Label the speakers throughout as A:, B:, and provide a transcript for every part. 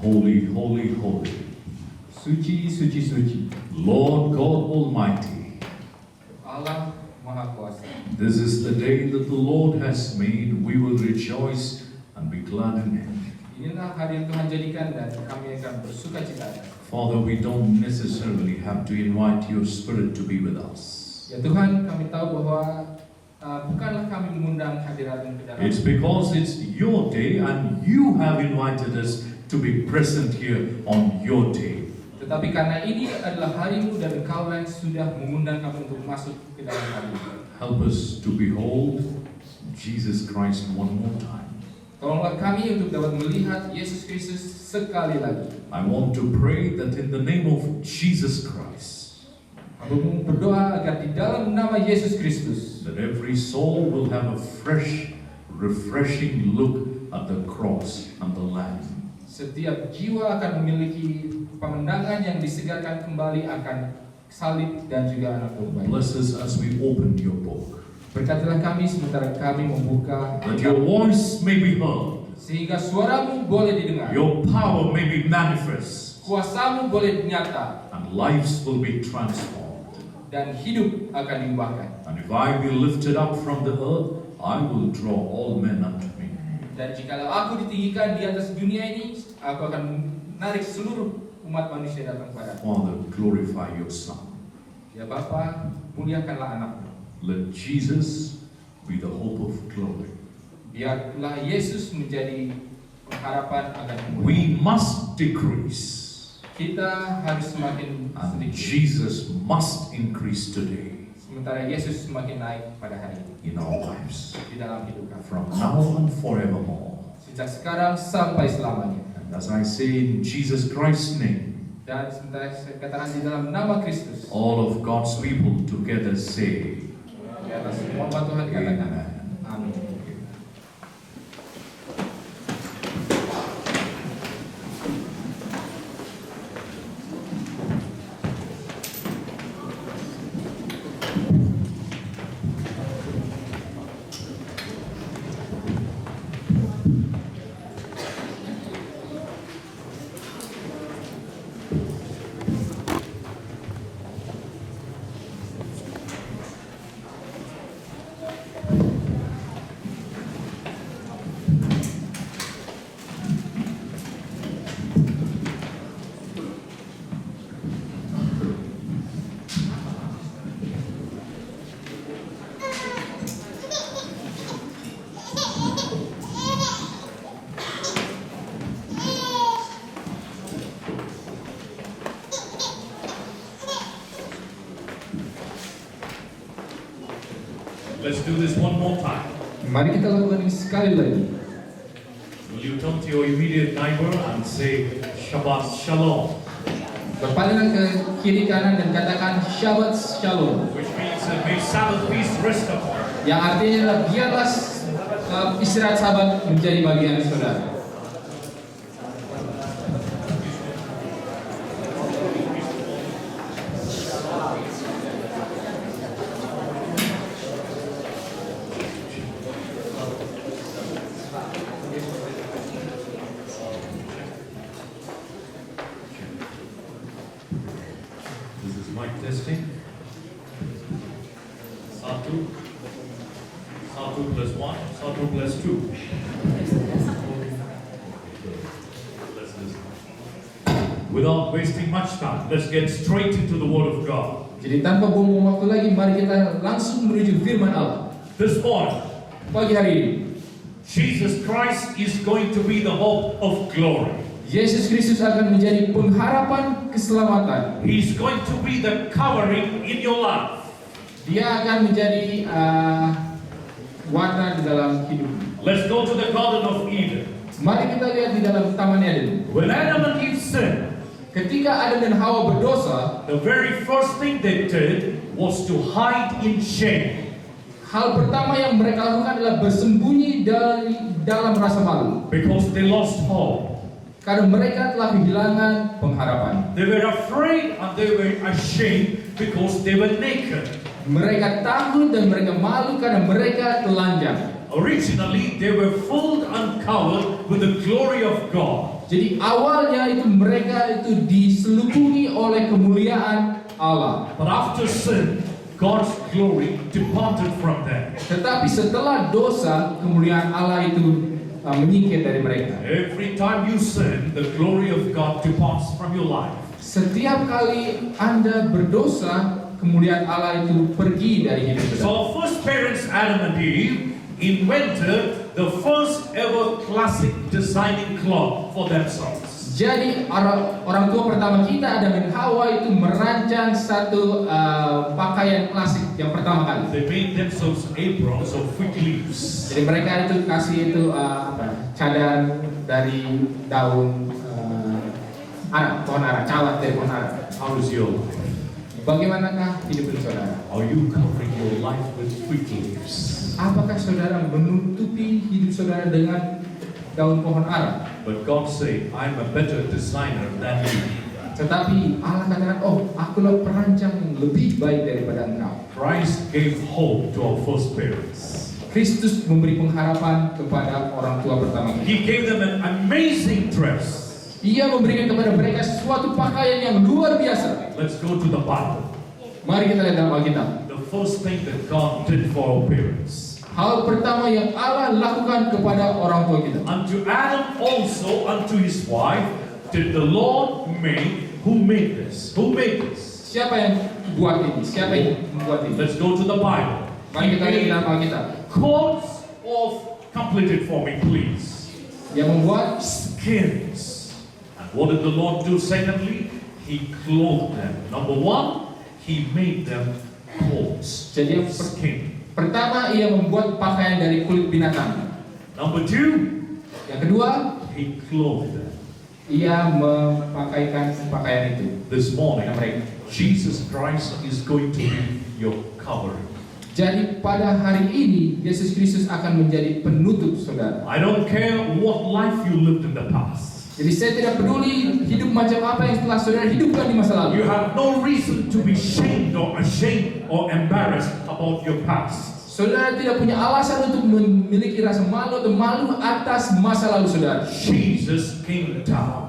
A: Holy, holy, holy.
B: Suci, suci, suci.
A: Lord God Almighty.
B: Allah Maha Kuasa.
A: This is the day that the Lord has made. We will rejoice and be glad in it.
B: Inilah hari yang Tuhan jadikan dan kami akan bersuka cita.
A: Father, we don't necessarily have to invite your Spirit to be with us.
B: Ya Tuhan, kami tahu bahwa bukanlah kami mengundang hadiratmu ke dalam.
A: It's because it's your day and you have invited us to be present here on your day.
B: Tetapi karena ini adalah harimu dan Engkau yang sudah mengundang kami untuk masuk ke dalam hari.
A: Help us to behold Jesus Christ one more time.
B: Tolonglah kami untuk dapat melihat Yesus Kristus sekali lagi.
A: I want to pray that in the name of Jesus Christ,
B: Aku berdoa agar di dalam nama Yesus Kristus,
A: that every soul will have a fresh, refreshing look at the cross and the Lamb.
B: setiap jiwa akan memiliki pemandangan yang disegarkan kembali akan salib dan juga anak domba.
A: Bless us as we open your book.
B: Berkatilah kami sementara kami membuka,
A: That your voice may be heard,
B: sehingga suaramu boleh didengar,
A: your power may be manifest,
B: kuasamu boleh nyata,
A: and lives will be transformed.
B: dan hidup akan diubahkan.
A: And if I be lifted up from the earth, I will draw all men unto me.
B: Dan jikalau aku ditinggikan di atas dunia ini, aku akan menarik seluruh umat manusia datang padaku.
A: Father, glorify your Son.
B: Ya Bapa, muliakanlah anakmu.
A: Let Jesus be the hope of glory.
B: Biarlah Yesus menjadi pengharapan akan umat.
A: We must decrease,
B: Kita harus semakin
A: and
B: sedikit,
A: Jesus must increase today
B: sementara Yesus semakin naik pada hari ini
A: in our lives,
B: di dalam hidup kami.
A: from now and forevermore.
B: Sejak sekarang sampai selamanya.
A: And as I say in Jesus Christ's name,
B: Dan sementara saya katakan di dalam nama Kristus,
A: all of God's people together say,
B: di atas semua umat Tuhan dikatakan,
A: Amen.
B: amin.
A: Let's do this one more time.
B: Mari kita lakukan ini sekali lagi.
A: Will you turn to your immediate neighbor and say, Shabbat Shalom,
B: Berpalinglah ke kiri kanan dan katakan Shabbat Shalom,
A: which means that may Sabbath peace rest upon you.
B: yang artinya adalah biarlah istirahat Sabat menjadi bagian saudara.
A: This is mic testing. Satu. Satu plus one. Satu plus two. Let's listen. Without wasting much time, let's get straight into the Word of God.
B: Jadi tanpa buang waktu lagi, mari kita langsung menuju firman Allah.
A: This morning,
B: Pagi hari ini,
A: Jesus Christ is going to be the hope of glory.
B: Yesus Kristus akan menjadi pengharapan keselamatan.
A: He's going to be the covering in your life.
B: Dia akan menjadi warna di dalam hidup.
A: Let's go to the Garden of Eden.
B: Mari kita lihat di dalam Taman Eden.
A: When Adam and Eve sinned,
B: Ketika Adam dan Hawa berdosa,
A: the very first thing they did was to hide in shame.
B: hal pertama yang mereka lakukan adalah bersembunyi dari dalam rasa malu.
A: Because they lost hope.
B: Karena mereka telah kehilangan pengharapan.
A: They were afraid and they were ashamed because they were naked.
B: Mereka takut dan mereka malu karena mereka telanjang.
A: Originally, they were fooled and covered with the glory of God.
B: Jadi awalnya itu mereka itu diselubungi oleh kemuliaan Allah.
A: But after sin, God's glory departed from them.
B: Tetapi setelah dosa, kemuliaan Allah itu menyingkir dari mereka.
A: Every time you sin, the glory of God departs from your life.
B: Setiap kali Anda berdosa, kemuliaan Allah itu pergi dari hidup kita.
A: So our first parents, Adam and Eve, invented the first ever classic designing cloth for themselves.
B: Jadi orang tua pertama kita, Adam dan Hawa, itu merancang satu pakaian klasik yang pertama kali.
A: They made themselves aprons of fig leaves.
B: Jadi mereka itu kasih itu cadar dari daun ara, pohon ara, cawat dari pohon ara.
A: How is your life?
B: Bagaimanakah hidup saudara?
A: Are you covering your life with fig leaves?
B: Apakah saudara menutupi hidup saudara dengan daun pohon ara?
A: But God said, I'm a better designer than you.
B: Tetapi Allah katakan, oh, akulah perancang yang lebih baik daripada engkau.
A: Christ gave hope to our first parents.
B: Kristus memberi pengharapan kepada orang tua pertama kita.
A: He gave them an amazing dress.
B: Ia memberikan kepada mereka suatu pakaian yang luar biasa.
A: Let's go to the Bible.
B: Mari kita lihat dalam Alkitab.
A: The first thing that God did for our parents.
B: Hal pertama yang Allah lakukan kepada orang tua kita.
A: Unto Adam also, unto his wife, did the Lord make. Who made this? Who made this?
B: Siapa yang buat ini? Siapa yang membuat ini?
A: Let's go to the Bible.
B: Mari kita lihat dalam Alkitab.
A: Coats of, complete it for me, please.
B: Yang membuat
A: Skins. And what did the Lord do secondly? He clothed them. Number one, He made them coats.
B: Jadi yang
A: Skin.
B: pertama, ia membuat pakaian dari kulit binatang.
A: Number two,
B: Yang kedua,
A: He clothed them.
B: ia memakaikan pakaian itu.
A: This morning,
B: Mereka.
A: Jesus Christ is going to be your covering.
B: Jadi pada hari ini Yesus Kristus akan menjadi penutup saudara.
A: I don't care what life you lived in the past.
B: Jadi saya tidak peduli hidup macam apa yang telah saudara hidupkan di masa lalu.
A: You have no reason to be shamed or ashamed or embarrassed about your past.
B: Saudara tidak punya alasan untuk memiliki rasa malu atau malu atas masa lalu saudara.
A: Jesus came down.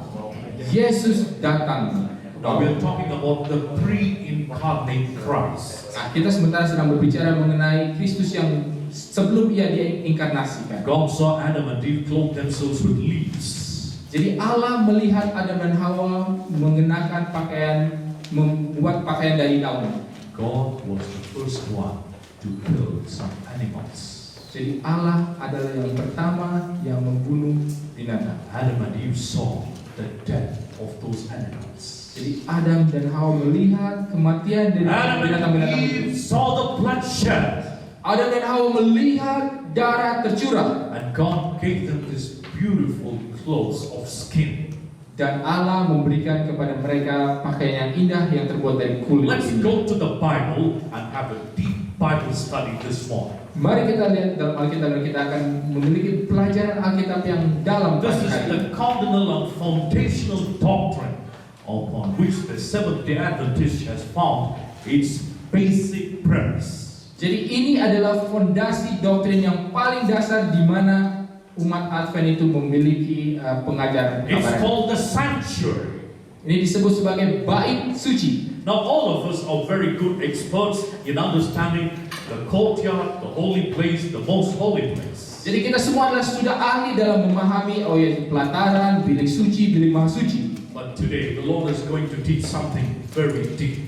B: Yesus datang.
A: Now we are talking about the pre-incarnate Christ.
B: Nah, kita sementara sedang berbicara mengenai Kristus yang sebelum ia diinkarnasikan.
A: God saw Adam and Eve clothe themselves with leaves.
B: Jadi Allah melihat Adam dan Hawa mengenakan pakaian, membuat pakaian dari daun.
A: God was the first one to kill some animals.
B: Jadi Allah adalah yang pertama yang membunuh binatang.
A: Adam and Eve saw the death of those animals.
B: Jadi Adam dan Hawa melihat kematian dari
A: Adam and
B: binatang-binatang
A: Eve
B: itu.
A: saw the bloodshed.
B: Adam dan Hawa melihat darah tercurah.
A: And God gave them this beautiful clothes of skin.
B: Dan Allah memberikan kepada mereka pakaian yang indah yang terbuat dari kulit.
A: Let's go to the Bible and have a deep Bible study this morning.
B: Mari kita lihat dalam Alkitab dan kita akan memiliki pelajaran Alkitab yang dalam.
A: This is the cardinal and foundational doctrine upon which the Seventh-day Adventist has found its basic premise.
B: Jadi ini adalah fondasi doktrin yang paling dasar di mana umat Advent itu memiliki pengajaran
A: It's
B: kebenaran.
A: called the sanctuary.
B: Ini disebut sebagai bait suci.
A: Now all of us are very good experts in understanding the courtyard, the holy place, the most holy place.
B: Jadi kita semua adalah sudah ahli dalam memahami pelataran, bilik suci, bilik maha suci.
A: But today the Lord is going to teach something very deep.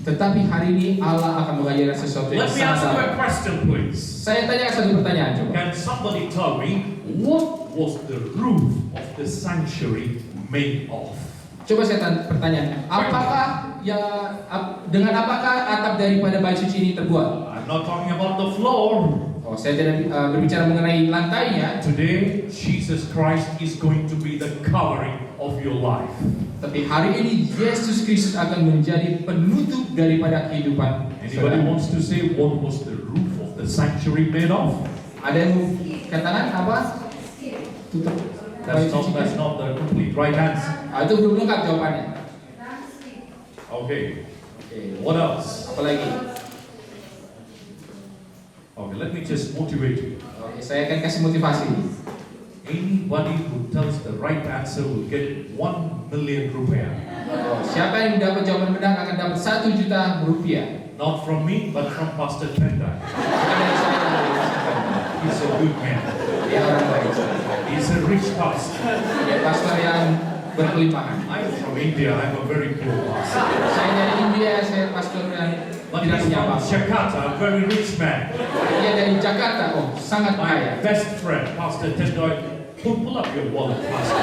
B: Tetapi hari ini Allah akan mengajarkan sesuatu yang
A: Let me ask you
B: sangat.
A: a question, please.
B: Saya tanya satu pertanyaan coba.
A: Can somebody tell me what was the roof of the sanctuary made of?
B: Coba saya tanya pertanyaan. Apakah dengan apakah atap daripada bait suci ini terbuat?
A: I'm not talking about the floor.
B: Oh, saya tidak berbicara mengenai lantainya.
A: Today, Jesus Christ is going to be the covering of your life.
B: Tapi hari ini Yesus Kristus akan menjadi penutup daripada kehidupan.
A: Anybody wants to say what was the roof of the sanctuary made of?
B: Ada yang mau katakan apa? Tutup.
A: That's not the complete right answer.
B: Itu belum lengkap jawabannya.
A: Okay.
B: Oke.
A: What else?
B: Apalagi?
A: Okay, let me just motivate you.
B: Oke, saya akan kasih motivasi.
A: Anybody who tells the right answer will get 1 million rupiah.
B: Siapa yang dapat jawaban benar akan dapat 1 juta rupiah.
A: Not from me, but from Pastor Tenda.
B: Bukan dari saya, dari Pastor.
A: He's a good man.
B: Dia orang baik.
A: He's a rich pastor.
B: Dia pastor yang berkelimpahan.
A: I'm from India. I'm a very poor pastor.
B: Saya dari India, saya pastor yang
A: But
B: tidak
A: he's
B: punya
A: from
B: apa-apa.
A: Jakarta, a very rich man.
B: Dia dari Jakarta, sangat
A: My
B: kaya.
A: best friend, Pastor Tenda. Pull up your wallet, Pastor.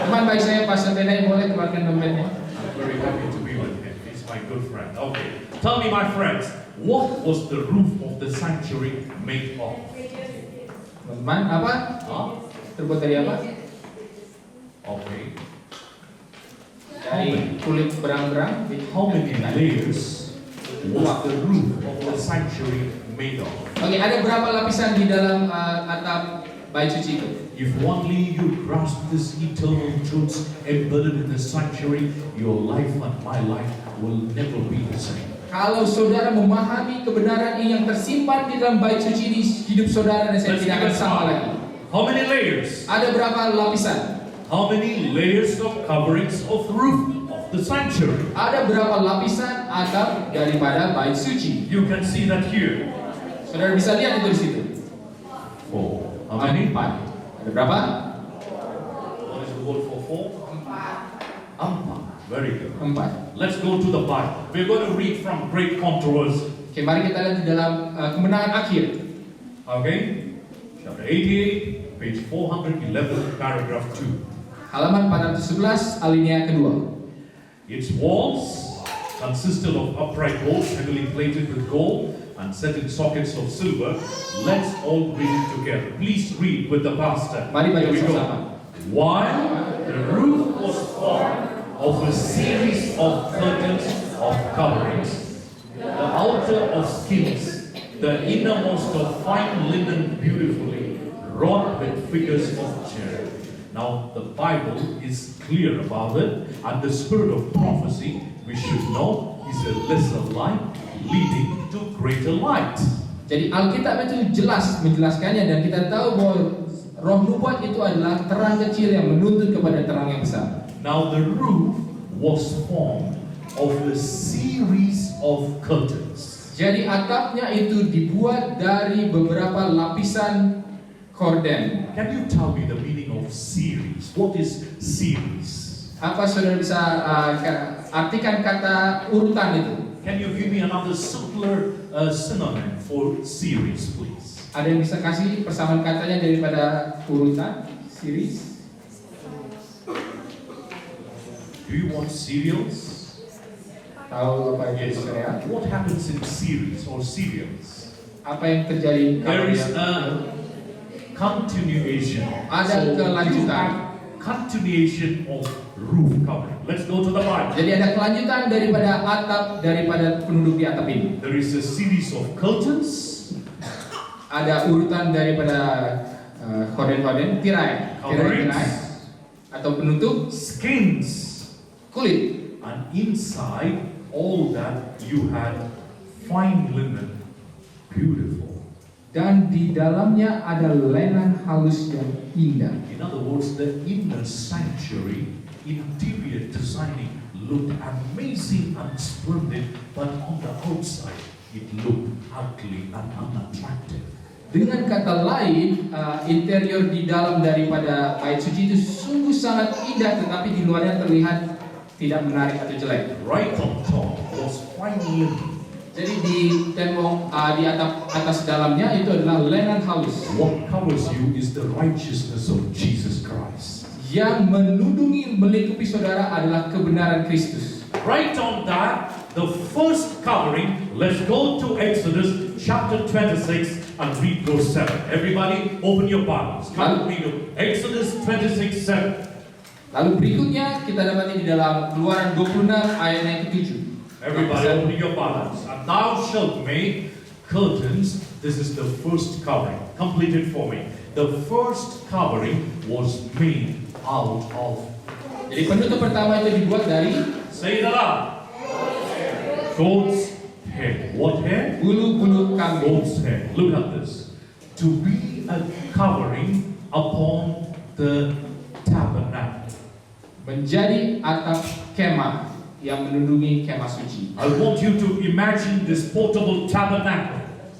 B: Teman baik saya, Pastor Frederick, boleh keluarkan dompetnya.
A: I'm very happy to be with him. He's my good friend. Okay. Tell me, my friends, what was the roof of the sanctuary made of?
B: Teman, apa?
A: Huh?
B: Terbuat dari apa?
A: Okay.
B: Dari kulit berang-berang.
A: How many layers was the roof of the sanctuary made of?
B: Oke, ada berapa lapisan di dalam atap bait suci itu?
A: If only you grasp this eternal truths embedded in the sanctuary, your life and my life will never be the same.
B: Kalau saudara memahami kebenaran ini yang tersimpan di dalam bait suci ini, hidup saudara dan saya
A: Let's
B: tidak
A: give
B: akan
A: it
B: sama
A: time.
B: lagi.
A: How many layers?
B: Ada berapa lapisan?
A: How many layers of coverings of the roof of the sanctuary?
B: Ada berapa lapisan atap daripada bait suci?
A: You can see that here.
B: Saudara bisa lihat itu di situ.
A: 4. How many?
B: 4. Ada berapa?
A: What is the word for 4? 4. Very good.
B: 4.
A: Let's go to the Bible. We're going to read from great controversy.
B: Oke, mari kita lihat di dalam kemenangan akhir.
A: Okay? Chapter 88, page 411, paragraph 2.
B: Halaman 411, alinea kedua.
A: Its walls consisted of upright poles heavily plated with gold and set in sockets of silver. Let's all read it together. Please read with the pastor.
B: Mari baca
A: Here we go.
B: bersama.
A: While the roof was formed of a series of curtains of coverings, the outer of skins, the innermost of fine linen beautifully wrought with figures of cherub. Now the Bible is clear about it, and the spirit of prophecy, we should know, is a lesser light leading to greater light.
B: Jadi Alkitab itu jelas menjelaskannya dan kita tahu bahwa roh nubuat itu adalah terang kecil yang menuntut kepada terang yang besar.
A: Now the roof was formed of a series of curtains.
B: Jadi atapnya itu dibuat dari beberapa lapisan korden.
A: Can you tell me the meaning of series? What is series?
B: Apa saudara bisa artikan kata urutan itu?
A: Can you give me another simpler synonym for series, please?
B: Ada yang bisa kasih persamaan katanya daripada urutan, series?
A: Do you want cereals?
B: Tahu apa itu
A: Yes.
B: sereal?
A: What happens in series or serials?
B: Apa yang terjadi?
A: There is a continuation.
B: Ada
A: So
B: kelanjutan.
A: you have continuation of roof covering. Let's go to the Bible.
B: Jadi ada kelanjutan daripada atap daripada penduduk di atap ini.
A: There is a series of curtains.
B: Ada urutan daripada korden-korden, tirai atau penutup,
A: Skins.
B: kulit.
A: And inside all that you had fine linen, beautiful.
B: Dan di dalamnya ada lenan halus yang indah.
A: In other words, the inner sanctuary, interior designing looked amazing and splendid, but on the outside it looked ugly and unattractive.
B: Dengan kata lain, interior di dalam daripada bait suci itu sungguh sangat indah, tetapi di luarnya terlihat tidak menarik atau jelek.
A: Right on top was fine linen.
B: Jadi di tembok di atap atas dalamnya itu adalah lenan halus.
A: What covers you is the righteousness of Jesus Christ.
B: Yang melindungi melingkupi saudara adalah kebenaran Kristus.
A: Right on that, the first covering, let's go to Exodus chapter 26 and read verse 7. Everybody open your Bibles. Come with me to Exodus 26:7.
B: Lalu berikutnya kita dapati di dalam Keluaran 26 ayat yang ke-7.
A: Everybody open your Bibles. And thou shalt make curtains. This is the first covering. Complete it for me. The first covering was made out of.
B: Jadi penutup pertama itu dibuat dari
A: Say it aloud. Goat's hair. What hair?
B: bulu-bulu kambing.
A: Goat's hair. Look at this. To be a covering upon the tabernacle.
B: Menjadi atap kemah yang menundungi kemah suci.
A: I want you to imagine this portable tabernacle.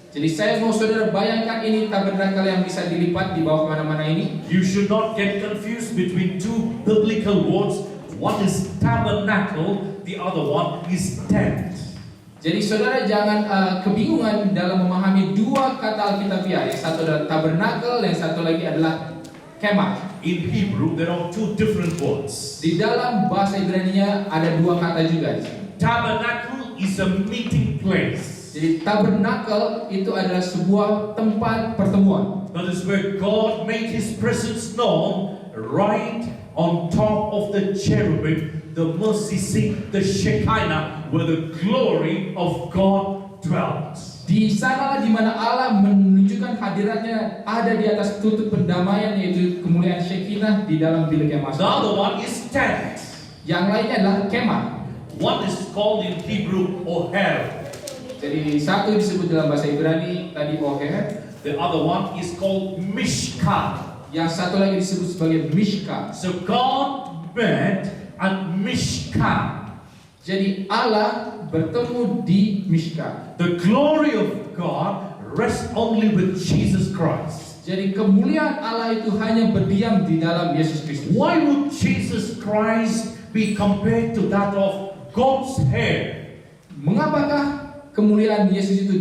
B: Jadi saya mau saudara bayangkan ini tabernakel yang bisa dilipat di bawah kemana-mana ini.
A: You should not get confused between two biblical words. One is tabernacle, the other one is tent.
B: Jadi saudara jangan kebingungan dalam memahami dua kata Alkitabiah. Yang satu adalah tabernakel, yang satu lagi adalah kemah.
A: In Hebrew, there are two different words.
B: Di dalam bahasa Ibrani-nya ada dua kata juga di sini.
A: Tabernacle is a meeting place.
B: Jadi tabernakel itu adalah sebuah tempat pertemuan.
A: That is where God made His presence known, right on top of the cherubim, the mercy seat, the Shekinah, where the glory of God dwelt.
B: Di sanalah di mana Allah menunjukkan hadiratnya ada di atas tutup pendamaian, yaitu kemuliaan Shekinah di dalam bilik yang
A: The
B: masuk.
A: other one is tent.
B: Yang lainnya adalah kemah.
A: One is called in Hebrew Oher.
B: Jadi satu disebut dalam bahasa Ibrani tadi Oher,
A: The other one is called Mishkan.
B: yang satu lagi disebut sebagai Mishka.
A: So God met at Mishkan.
B: Jadi Allah bertemu di Mishka.
A: The glory of God rests only with Jesus Christ.
B: Jadi kemuliaan Allah itu hanya berdiam di dalam Yesus Kristus.
A: Why would Jesus Christ be compared to that of God's hair?
B: Mengapakah kemuliaan Yesus itu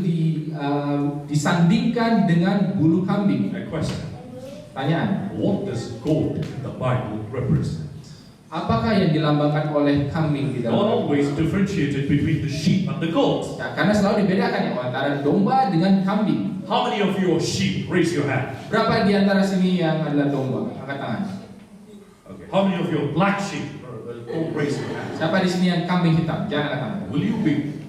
B: disandingkan dengan bulu kambing?
A: A question.
B: Tanyaan.
A: What does goat in the Bible represent?
B: Apakah yang dilambangkan oleh kambing di
A: God
B: dalam?
A: always differentiated between the sheep and the goat.
B: Ya, karena selalu dibedakan ya antara domba dengan kambing.
A: How many of you are sheep? Raise your hand.
B: Berapa di antara sini yang adalah domba? Angkat tangan.
A: Okay. How many of you are black sheep? Don't raise your hand.
B: Siapa di sini yang kambing hitam? Jangan angkat tangan.
A: Will you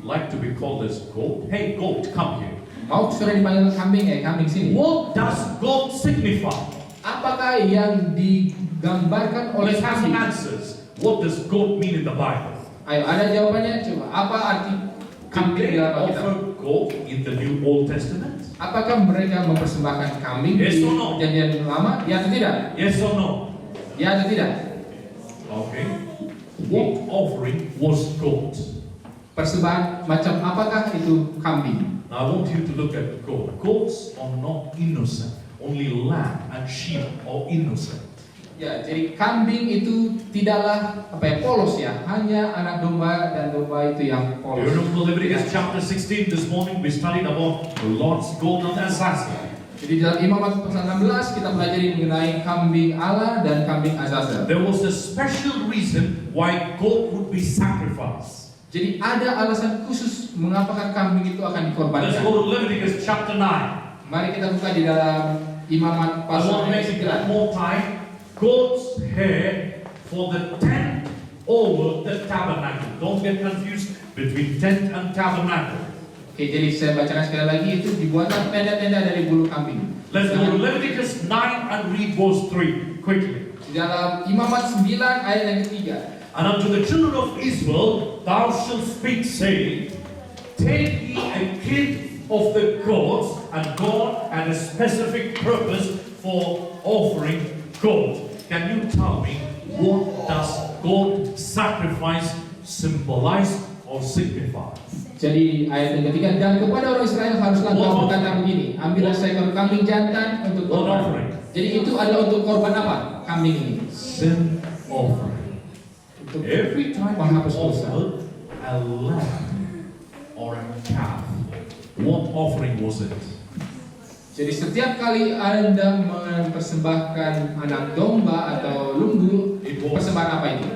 A: like to be called as goat? Hey, goat, come here.
B: Mau sudah dipanggil kambing kambing sini.
A: What does goat signify?
B: Apakah yang digambarkan oleh
A: Let's have some
B: kambing?
A: answers. What does goat mean in the Bible?
B: Ayo, ada jawabannya. Coba. Apa arti
A: Did
B: kambing di
A: they
B: dalam Alkitab?
A: offer goat in the New Old Testament?
B: Apakah mereka mempersembahkan kambing
A: Yes
B: di
A: or no?
B: Perjanjian Lama? Ya atau tidak?
A: Yes or no?
B: Ya atau tidak?
A: Okay. What offering was goat?
B: Persembahan macam apakah itu kambing?
A: Now I want you to look at the goat. Goats are not innocent. Only lamb and sheep are innocent.
B: Ya, jadi kambing itu tidaklah polos ya, hanya anak domba dan domba itu yang
A: You
B: polos.
A: remember Leviticus chapter 16 this morning? We studied about the Lord's golden assassin.
B: Jadi dalam Imamat pasal 16 kita pelajari mengenai kambing Allah dan kambing Azazel.
A: There was a special reason why goat would be sacrificed.
B: Jadi ada alasan khusus mengapa kambing itu akan
A: Let's
B: dikorbankan.
A: go to Leviticus chapter 9.
B: Mari kita buka di dalam Imamat
A: I
B: pasal
A: want to make it
B: 9.
A: one more time. Goat's hair for the tent over the tabernacle. Don't get confused between tent and tabernacle.
B: Oke, jadi saya bacakan sekali lagi, itu dibuatlah tenda-tenda dari bulu kambing.
A: Let's go to Leviticus 9 and read verse 3 quickly.
B: Di dalam Imamat 9 ayat yang ketiga.
A: And unto the children of Israel thou shalt speak, saying, Take ye a kid of the goats, and God had a specific purpose for offering goat. Can you tell me what does goat sacrifice symbolize or signify?
B: Jadi ayat yang ketiga, dan kepada orang Israel haruslah kau berkata begini, ambillah seekor kambing jantan untuk
A: What
B: korban.
A: offering?
B: Jadi itu adalah untuk korban apa? Kambing ini.
A: Sin offering.
B: Untuk
A: Every time you
B: menghapus dosa.
A: offered a lamb or a calf, what offering was it?
B: Jadi setiap kali Anda mempersembahkan anak domba atau lembu, persembahan apa itu?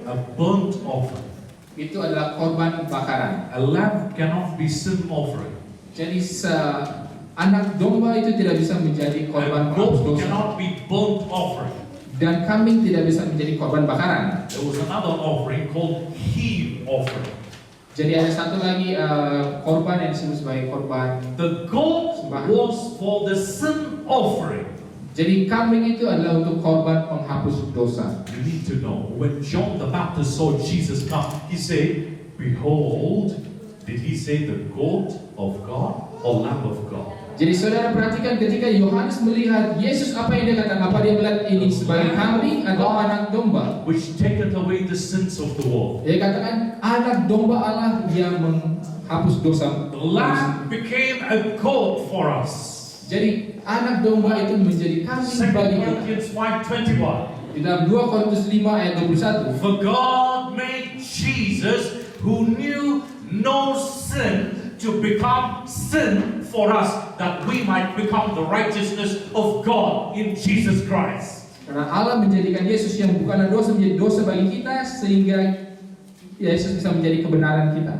A: A burnt offering.
B: Itu adalah korban bakaran.
A: A lamb cannot be sin offering.
B: Jadi anak domba itu tidak bisa menjadi korban
A: A
B: penghapus
A: goat
B: dosa.
A: cannot be burnt offering.
B: Dan kambing tidak bisa menjadi korban bakaran.
A: There was another offering called heave offering.
B: Jadi ada satu lagi korban yang disebut sebagai korban.
A: The goat was for the sin offering.
B: Jadi kambing itu adalah untuk korban penghapus dosa.
A: You need to know, when John the Baptist saw Jesus come, he said, Behold, did he say the goat of God or lamb of God?
B: Jadi saudara perhatikan ketika Yohanes melihat Yesus, apa yang dia katakan? Apa dia melihat ini sebagai kambing atau anak domba?
A: Which taketh away the sins of the world.
B: Dia katakan anak domba Allah yang menghapus dosa.
A: The lamb became a goat for us.
B: Jadi anak domba itu menjadi kambing
A: 2
B: bagi kita.
A: Corinthians 5:21.
B: Di dalam 2 Korintus 5 ayat 21.
A: For God made Jesus, who knew no sin, to become sin for us, that we might become the righteousness of God in Jesus Christ.
B: Karena Allah menjadikan Yesus yang bukan dosa menjadi dosa bagi kita, sehingga Yesus bisa menjadi kebenaran kita.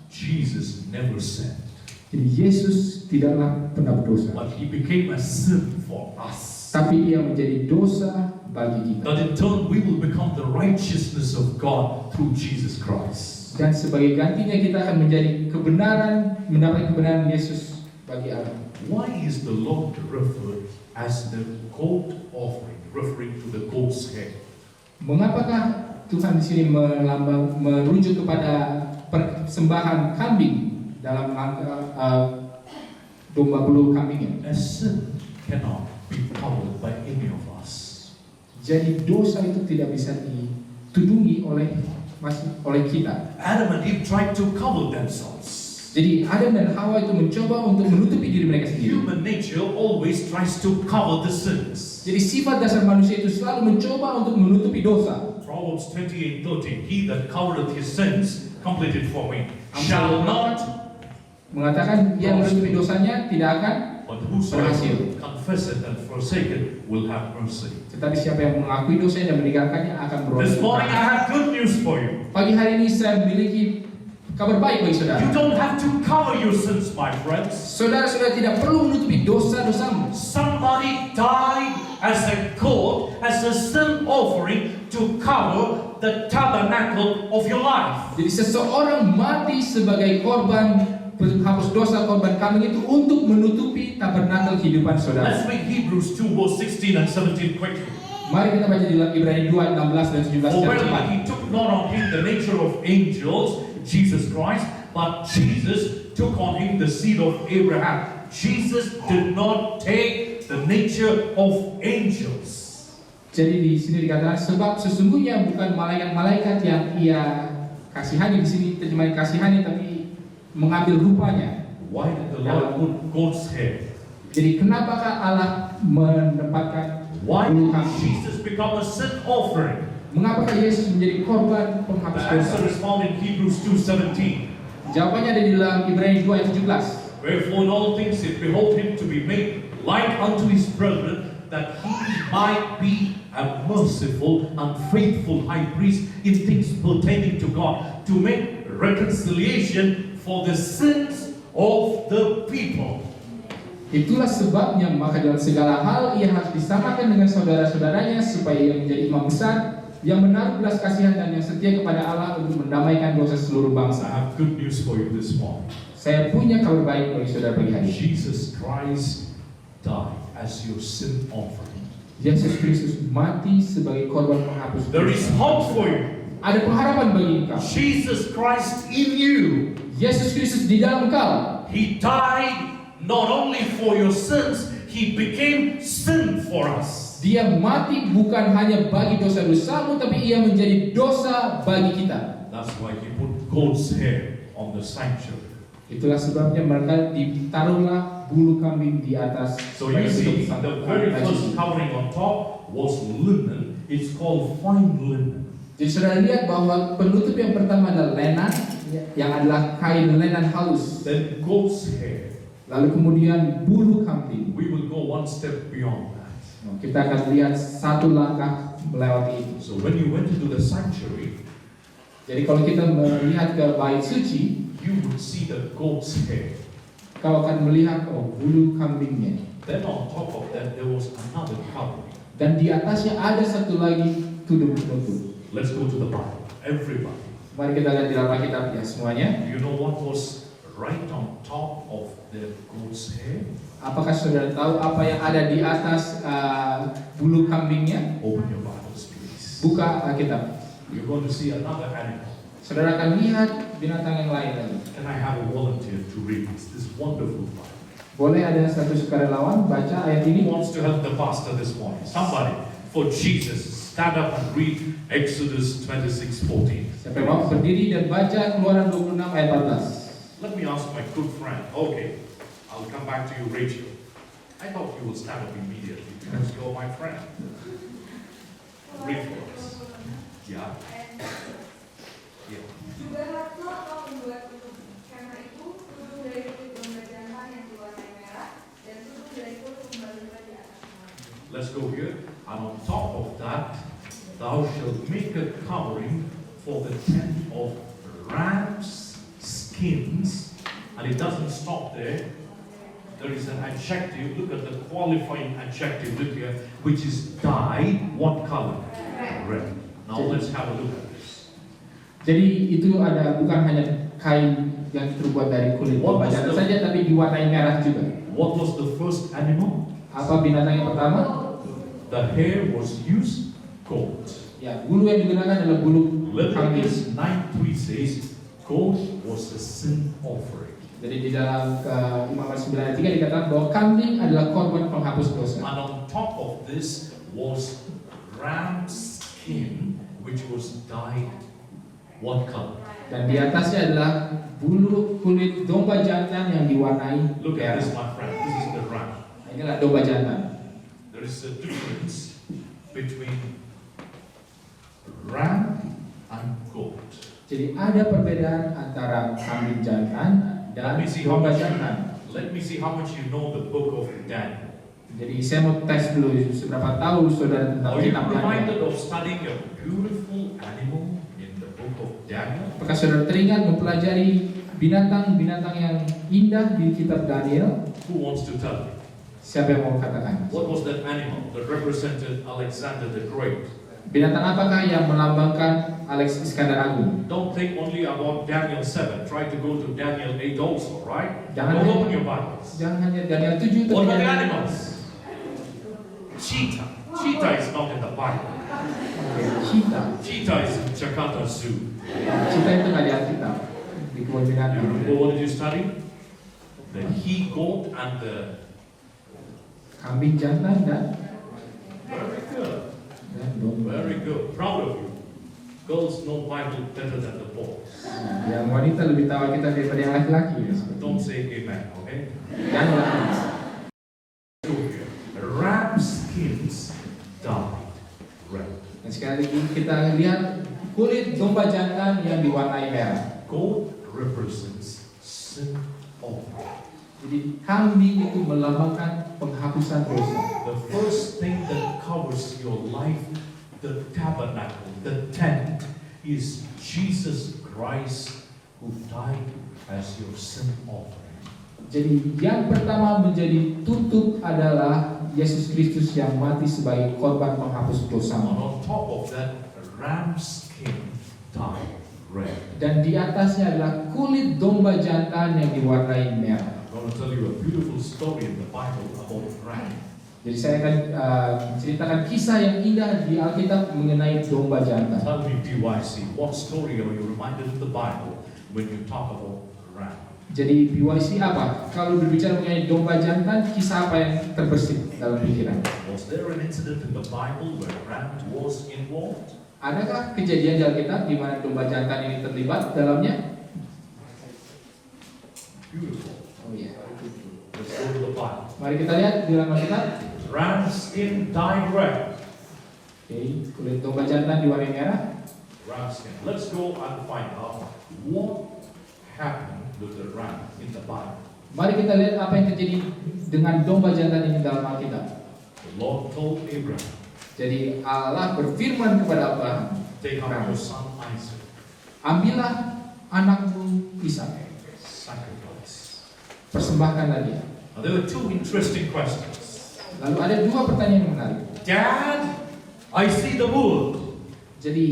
A: Jesus never sinned.
B: Jadi Yesus tidaklah pernah berdosa,
A: But He became a sin for us.
B: tapi Ia menjadi dosa bagi kita.
A: That in turn we will become the righteousness of God through Jesus Christ.
B: Dan sebagai gantinya kita akan menjadi kebenaran, mendapat kebenaran Yesus bagi Allah.
A: Why is the Lord referred as the goat offering, referring to the goat's head?
B: Mengapakah Tuhan di sini merujuk kepada persembahan kambing dalam rangka domba bulu kambingnya?
A: A sin cannot be covered by any of us.
B: Jadi dosa itu tidak bisa ditudungi oleh kita.
A: Adam and Eve tried to cover themselves.
B: Jadi Adam dan Hawa itu mencoba untuk menutupi diri mereka sendiri.
A: Human nature always tries to cover the sins.
B: Jadi sifat dasar manusia itu selalu mencoba untuk menutupi dosa.
A: Proverbs 28:13, he that covereth his sins completed for me, shall not,
B: Mengatakan yang menutupi dosanya tidak akan
A: but whosoever
B: berhasil.
A: confesseth and forsaketh will have mercy.
B: Tetapi siapa yang mengakui dosanya dan meninggalkannya akan beroleh.
A: This morning I have good news for you.
B: Pagi hari ini saya memiliki kabar baik bagi saudara.
A: You don't have to cover your sins, my friends.
B: Saudara-saudara tidak perlu menutupi dosa-dosamu.
A: Somebody died as a goat, as a sin offering to cover the tabernacle of your life.
B: Jadi seseorang mati sebagai korban penghapus dosa, korban kambing itu untuk menutupi tabernakel kehidupan saudara.
A: Let's read Hebrews 2 verse 16 and 17 quickly.
B: Mari kita baca di Ibrani 2 ayat 16 dan 17
A: For
B: secara
A: verily
B: cepat.
A: he took not on him the nature of angels, Jesus Christ, but Jesus took on him the seed of Abraham. Jesus did not take the nature of angels.
B: Jadi di sini dikatakan sebab sesungguhnya bukan malaikat-malaikat yang ia kasihani, di sini terjemahan kasihani, tapi mengambil rupanya.
A: Why did the Lord put goat's head?
B: Jadi kenapakah Allah menempatkan
A: Why
B: bulu
A: did
B: kambing?
A: Jesus become a sin offering?
B: Mengapakah Yesus menjadi korban
A: The
B: penghapus
A: answer
B: dosa?
A: is found in Hebrews 2:17.
B: Jawabannya ada di dalam Ibrani 2 ayat 17.
A: Wherefore in all things it behoved him to be made like unto his brethren, that he might be a merciful and faithful high priest in things pertaining to God, to make reconciliation for the sins of the people.
B: Itulah sebabnya maka dalam segala hal ia harus disamakan dengan saudara-saudaranya supaya ia menjadi imam besar yang menaruh belas kasihan dan yang setia kepada Allah untuk mendamaikan dosa seluruh
A: I
B: bangsa.
A: have good news for you this morning.
B: Saya punya kabar baik bagi saudara pagi hari.
A: Jesus Christ died as your sin offering.
B: Yesus Kristus mati sebagai korban penghapus
A: There is
B: dosa.
A: hope for you.
B: Ada pengharapan bagi engkau.
A: Jesus Christ in you.
B: Yesus Kristus di dalam engkau.
A: He died not only for your sins, He became sin for us.
B: Dia mati bukan hanya bagi dosa-dosamu, tapi ia menjadi dosa bagi kita.
A: That's why He put goat's hair on the sanctuary.
B: Itulah sebabnya mereka ditaruhlah bulu kambing di atas.
A: So you see, the very first covering on top was linen. It's called fine linen.
B: Jadi saudara lihat bahwa penutup yang pertama adalah lenan, yang adalah kain lenan halus.
A: Then goat's hair.
B: Lalu kemudian bulu kambing.
A: We will go one step beyond that.
B: Kita akan lihat satu langkah melewati itu.
A: So when you went into the sanctuary,
B: Jadi kalau kita melihat ke bait suci,
A: you would see the goat's hair.
B: kau akan melihat bulu kambingnya.
A: Then on top of that, there was another covering.
B: Dan di atasnya ada satu lagi tudung penutup.
A: Let's go to the Bible. Everybody.
B: Mari kita lihat di dalam Alkitab ya semuanya.
A: You know what was right on top of the goat's hair?
B: Apakah saudara tahu apa yang ada di atas bulu kambingnya?
A: Open your Bibles, please.
B: Buka Alkitab.
A: You're going to see another animal.
B: Saudara akan lihat binatang yang lain lagi.
A: Can I have a volunteer to read this wonderful Bible?
B: Boleh ada satu sukarelawan baca ayat
A: Who
B: ini?
A: wants to help the pastor this morning? Somebody, for Jesus, stand up and read Exodus 26:14.
B: Siapa yang mau berdiri dan baca Keluaran 26 ayat 14?
A: Let me ask my good friend. Okay, I'll come back to you, Rachel. I thought you would stand up immediately because you're my friend. Read for us. Yeah. Yeah.
C: Juga haruslah kau membuat tutup. Karena itu, tutup dari kulit domba jantan yang diwarnai merah dan tutup dari kulit domba domba di atasnya.
A: Let's go here. And on top of that, thou shalt make a covering for the tent of ram's skins. And it doesn't stop there. There is an adjective. Look at the qualifying adjective. Look here, which is dyed. What color? Red. Now let's have a look at this.
B: Jadi itu ada bukan hanya kain yang terbuat dari kulit domba jantan saja, tapi diwarnai merah juga.
A: What was the first animal?
B: Apa binatang yang pertama?
A: The hair was used gold.
B: Ya, bulu yang digunakan adalah bulu kambing.
A: Leviticus 9:3 says, gold was a sin offering.
B: Jadi di dalam Imamat 9 ayat 3 dikatakan bahwa kambing adalah korban penghapus dosa.
A: And on top of this was ram's skin, which was dyed what color?
B: Dan di atasnya adalah bulu kulit domba jantan yang diwarnai
A: Look at
B: merah.
A: this, my friend. This is the ram.
B: Nah, inilah domba jantan.
A: There is a difference between ram and goat.
B: Jadi ada perbedaan antara kambing jantan dan
A: Let me see how
B: domba
A: much.
B: jantan.
A: Let me see how much you know the book of Daniel.
B: Jadi saya mau tes dulu seberapa tahu saudara tentang
A: Are you
B: kitab Daniel.
A: reminded of studying a beautiful animal in the book of Daniel?
B: Apakah saudara teringat mempelajari binatang-binatang yang indah di kitab Daniel?
A: Who wants to tell me?
B: Siapa yang mau katakan?
A: What was that animal that represented Alexander the Great?
B: Binatang apakah yang melambangkan Alex Iskandar Agung?
A: Don't think only about Daniel 7. Try to go to Daniel 8 also, right?
B: Jangan
A: Don't
B: hanya-
A: open your Bibles.
B: Jangan hanya Daniel 7
A: What about the
B: tapi
A: animals? Cheetah. Cheetah is not in the Bible.
B: Cheetah.
A: Cheetah is in Jakarta Zoo.
B: Cheetah itu nggak di Alkitab, di kebun
A: You
B: binatang.
A: remember what did you study? The he-goat and the...
B: Kambing jantan dan
A: Very good.
B: domba.
A: Very good. Proud of you. Girls know Bible better than the boys.
B: Nah, yang wanita lebih tahu kita daripada yang laki-laki. Ya, seperti
A: Don't
B: itu.
A: say amen, okay?
B: Jangan.
A: Go here. Ram skins dyed red.
B: Dan sekali lagi kita lihat kulit domba jantan yang diwarnai merah.
A: Goat represents sin offering.
B: Jadi kambing itu melambangkan penghapusan dosa.
A: The first thing that covers your life, the tabernacle, the tent, is Jesus Christ who died as your sin offering.
B: Jadi yang pertama menjadi tutup adalah Yesus Kristus yang mati sebagai korban penghapus dosa.
A: And on top of that, a ram skin dyed red.
B: Dan di atasnya adalah kulit domba jantan yang diwarnai merah.
A: I'm going to tell you a beautiful story in the Bible about ram.
B: Jadi saya akan menceritakan kisah yang indah di Alkitab mengenai domba jantan.
A: Tell me, BYC, what story are you reminded in the Bible when you talk about ram?
B: Jadi BYC apa? Kalau berbicara mengenai domba jantan, kisah apa yang terbersih dalam pikiran?
A: Was there an incident in the Bible where ram was involved?
B: Adakah kejadian di Alkitab di mana domba jantan ini terlibat dalamnya?
A: Beautiful.
B: Oh iya.
A: Let's go to the Bible.
B: Mari kita lihat di dalam Alkitab.
A: Ram skin dyed red.
B: Oke, kulit domba jantan diwarnai merah.
A: Ram skin. Let's go and find out what happened with the ram in the Bible.
B: Mari kita lihat apa yang terjadi dengan domba jantan ini dalam Alkitab.
A: The Lord told Abraham,
B: Jadi Allah berfirman kepada Abraham,
A: take up your son Isaac,
B: ambillah anakmu Ishak,
A: sacrifice.
B: persembahkanlah dia.
A: Now there were two interesting questions.
B: Lalu ada dua pertanyaan yang menarik.
A: Dad, I see the wood.
B: Jadi,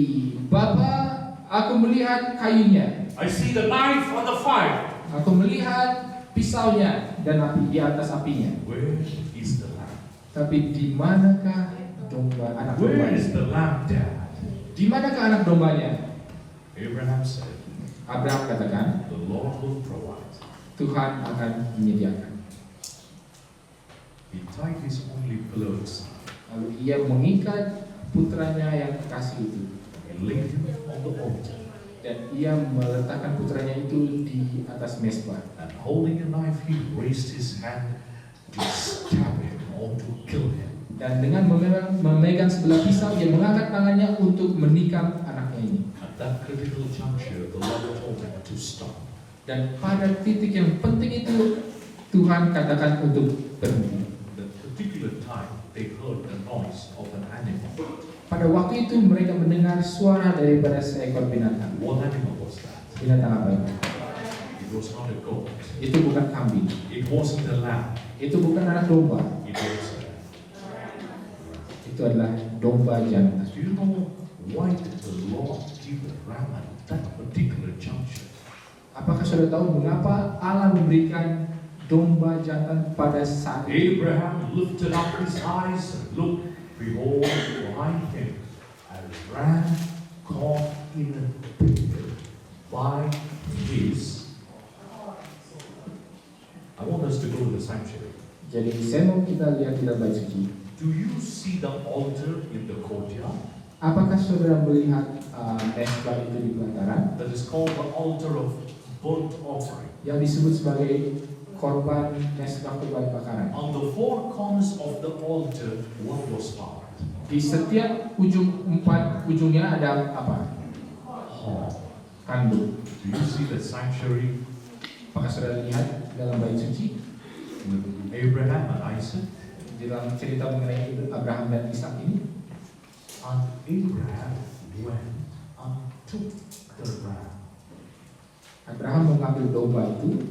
B: Bapak, aku melihat kayunya,
A: I see the knife on the fire.
B: aku melihat pisaunya dan api di atas apinya.
A: Where is the lamb?
B: Tapi di manakah anak
A: Where
B: dombanya?
A: is the lamb, Dad?
B: Di manakah anak dombanya?
A: Abraham said,
B: Abraham katakan,
A: the Lord will provide.
B: Tuhan akan menyediakan.
A: He tied his only beloved son
B: Lalu ia mengikat putranya yang kekasih itu,
A: and laid him on the altar.
B: dan ia meletakkan putranya itu di atas mezbah.
A: And holding a knife, he raised his hand to stab him or to kill him.
B: Dan dengan memegang sebelah pisau, ia mengangkat tangannya untuk menikam anaknya ini.
A: At that critical juncture, the Lord told him to stop.
B: Dan pada titik yang penting itu, Tuhan katakan untuk berhenti.
A: That particular time, they heard the noise of an animal.
B: Pada waktu itu mereka mendengar suara daripada seekor binatang.
A: What animal was that?
B: Binatang apa itu?
A: It was not a goat.
B: Itu bukan kambing.
A: It wasn't a lamb.
B: Itu bukan anak domba.
A: It was
B: Itu adalah domba jantan.
A: Do you know why did the Lord give the ram at that particular juncture?
B: Apakah saudara tahu mengapa Allah memberikan domba jantan pada saat itu?
A: Abraham lifted up his eyes and looked, behold, behind him a ram caught in a pit by his. I want us to go to the sanctuary.
B: Jadi saya mau kita lihat di dalam bait suci.
A: Do you see the altar in the courtyard?
B: Apakah saudara melihat mezbah itu di pelataran
A: That is called the altar of burnt offering.
B: yang disebut sebagai korban mezbah korban bakaran?
A: On the four corners of the altar, what was found?
B: Di setiap empat ujungnya ada apa?
A: Hall.
B: Kandung.
A: Do you see the sanctuary
B: Apakah saudara lihat dalam bait suci
A: with Abraham and Isaac?
B: di dalam cerita mengenai Abraham dan Ishak ini?
A: And Abraham went and took the ram,
B: Abraham mengambil domba itu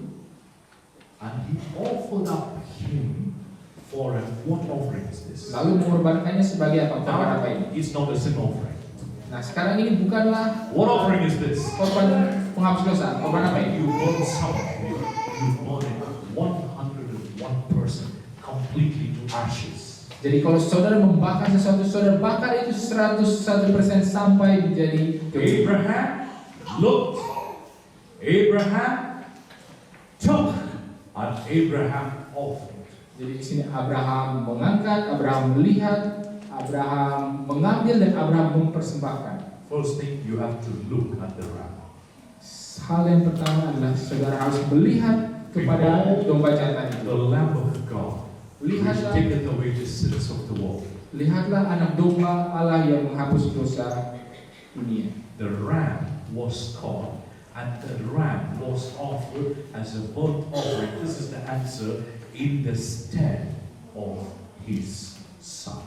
A: and he offered up him for a what offering is this?
B: lalu mengorbankannya sebagai apa? Korban apa ini?
A: It's not a sin offering.
B: Nah sekarang ini bukanlah
A: What offering is this?
B: korban penghapus dosa. Korban apa ini?
A: You burn someone. You burn 101% completely to ashes.
B: Jadi kalau saudara membakar sesuatu, saudara bakar itu 101% sampai menjadi debu.
A: Abraham looked, Abraham took, and Abraham offered.
B: Jadi di sini Abraham mengangkat, Abraham melihat, Abraham mengambil dan Abraham mempersembahkan.
A: First thing, you have to look at the ram.
B: Hal yang pertama adalah saudara harus melihat kepada domba jantan itu.
A: The Lamb of God, which
B: Lihatlah,
A: taketh away the sins of the world.
B: lihatlah anak domba Allah yang menghapus dosa dunia.
A: The ram was caught, and the ram was offered as a burnt offering. This is the answer, in the stead of his son.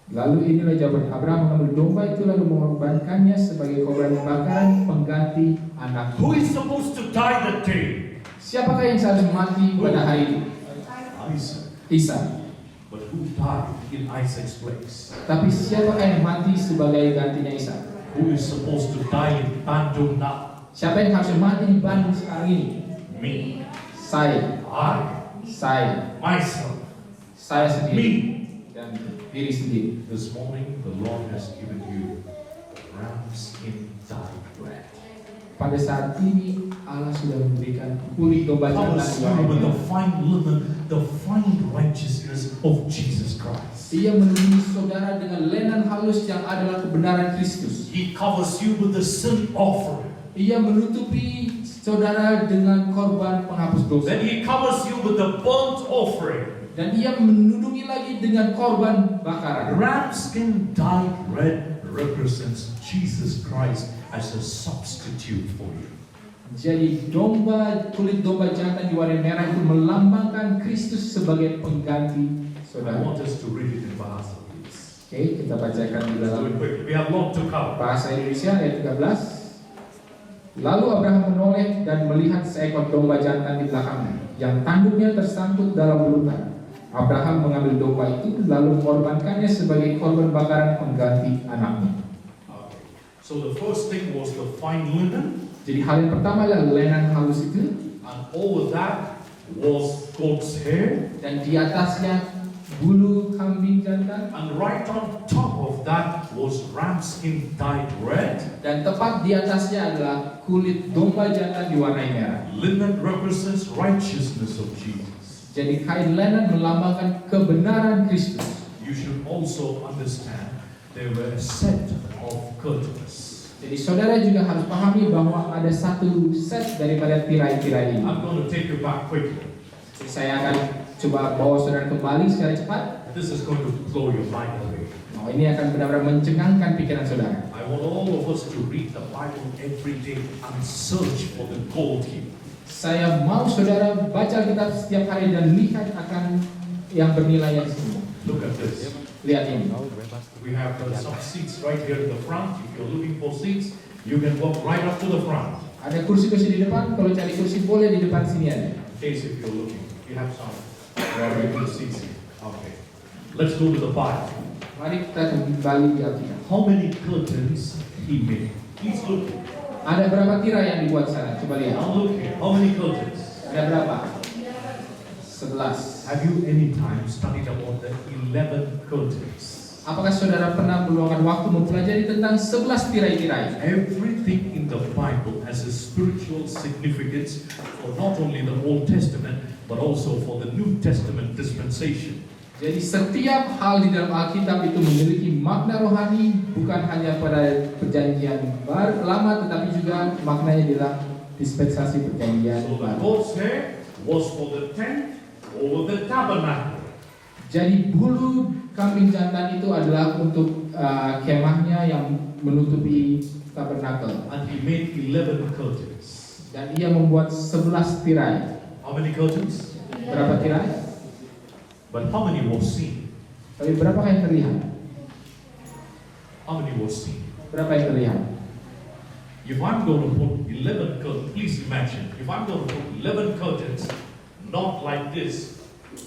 B: Lalu inilah jawaban Abraham mengambil domba itu lalu mengorbankannya sebagai korban bakaran pengganti anak.
A: Who is supposed to die that day?
B: Siapakah yang seharusnya mati pada hari itu?
A: Isaac.
B: Ishak.
A: But who died in Isaac's place?
B: Tapi siapakah yang mati sebagai gantinya Ishak?
A: Who is supposed to die in Bandung now?
B: Siapa yang harusnya mati di Bandung sekarang ini?
A: Me.
B: Saya,
A: I. Myself.
B: saya sendiri
A: Me.
B: dan diri sendiri.
A: This morning, the Lord has given you rams in dyed red.
B: Pada saat ini Allah sudah memberikan kulit domba jantan
A: Covers
B: yang
A: you with the
B: warna.
A: fine linen, the fine righteousness of Jesus Christ.
B: Ia melindungi saudara dengan lenan halus yang adalah kebenaran Kristus.
A: He covers you with the sin offering.
B: Ia menutupi saudara dengan korban penghapus dosa.
A: Then He covers you with the burnt offering.
B: Dan ia menudungi lagi dengan korban bakaran.
A: Ramskin dyed red represents Jesus Christ as a substitute for you.
B: Jadi kulit domba jantan di warna merah itu melambangkan Kristus sebagai pengganti
A: I
B: saudara.
A: want us to read it in Bahasa, please.
B: Oke, kita bacakan di
A: Let's do
B: dalam
A: it quickly. We have a lot to cover.
B: bahasa Indonesia ayat 13. Lalu Abraham menoleh dan melihat seekor domba jantan di belakangnya, yang tanduknya tersangkut dalam bulutan. Abraham mengambil domba itu lalu mengorbankannya sebagai korban bakaran pengganti anaknya.
A: Okay. So the first thing was the fine linen,
B: Jadi hal yang pertama adalah lenan halus itu,
A: and over that was goat's hair,
B: dan di atasnya bulu kambing jantan,
A: and right on top of that was ramskin dyed red.
B: dan tepat di atasnya adalah kulit domba jantan diwarnai merah.
A: Linen represents righteousness of Jesus.
B: Jadi kain lenan melambangkan kebenaran Kristus.
A: You should also understand there were a set of curtains.
B: Jadi saudara juga harus pahami bahwa ada satu set daripada tirai-tirai ini.
A: I'm going to take you back quickly.
B: Jadi saya akan coba bawa saudara kembali secara cepat.
A: This is going to blow your mind away.
B: Nah, ini akan benar-benar mencengangkan pikiran saudara.
A: I want all of us to read the Bible every day and search for the gold here.
B: Saya mau saudara baca kitab setiap hari dan lihat akan yang bernilai di sini.
A: Look at this.
B: Lihat ini.
A: We have some seats right here in the front. If you're looking for seats, you can walk right up to the front.
B: Ada kursi-kursi di depan. Kalau cari kursi boleh di depan sini ada.
A: In case if you're looking, you have some very good seats here. Okay. Let's go to the Bible.
B: Mari kita kembali di Alkitab.
A: How many curtains he made? Please look.
B: Ada berapa tirai yang dibuat sana? Coba lihat.
A: Now look here. How many curtains?
B: Ada berapa? 11.
A: Have you any time studied about the 11 curtains?
B: Apakah saudara pernah meluangkan waktu mempelajari tentang 11 tirai-tirai?
A: Everything in the Bible has a spiritual significance for not only the Old Testament but also for the New Testament dispensation.
B: Jadi setiap hal di dalam Alkitab itu memiliki makna rohani, bukan hanya pada perjanjian lama tetapi juga maknanya di dalam dispensasi perjanjian
A: So the
B: baru.
A: goat's hair was for the tent or the tabernacle.
B: Jadi bulu kambing jantan itu adalah untuk kemahnya yang menutupi tabernakel.
A: And he made 11 curtains.
B: Dan ia membuat 11 tirai.
A: How many curtains?
B: Berapa tirai?
A: But how many was seen?
B: Tapi berapa yang terlihat?
A: How many was seen?
B: Berapa yang terlihat?
A: If I'm going to put 11 curtains, please imagine, if I'm going to put 11 curtains, not like this,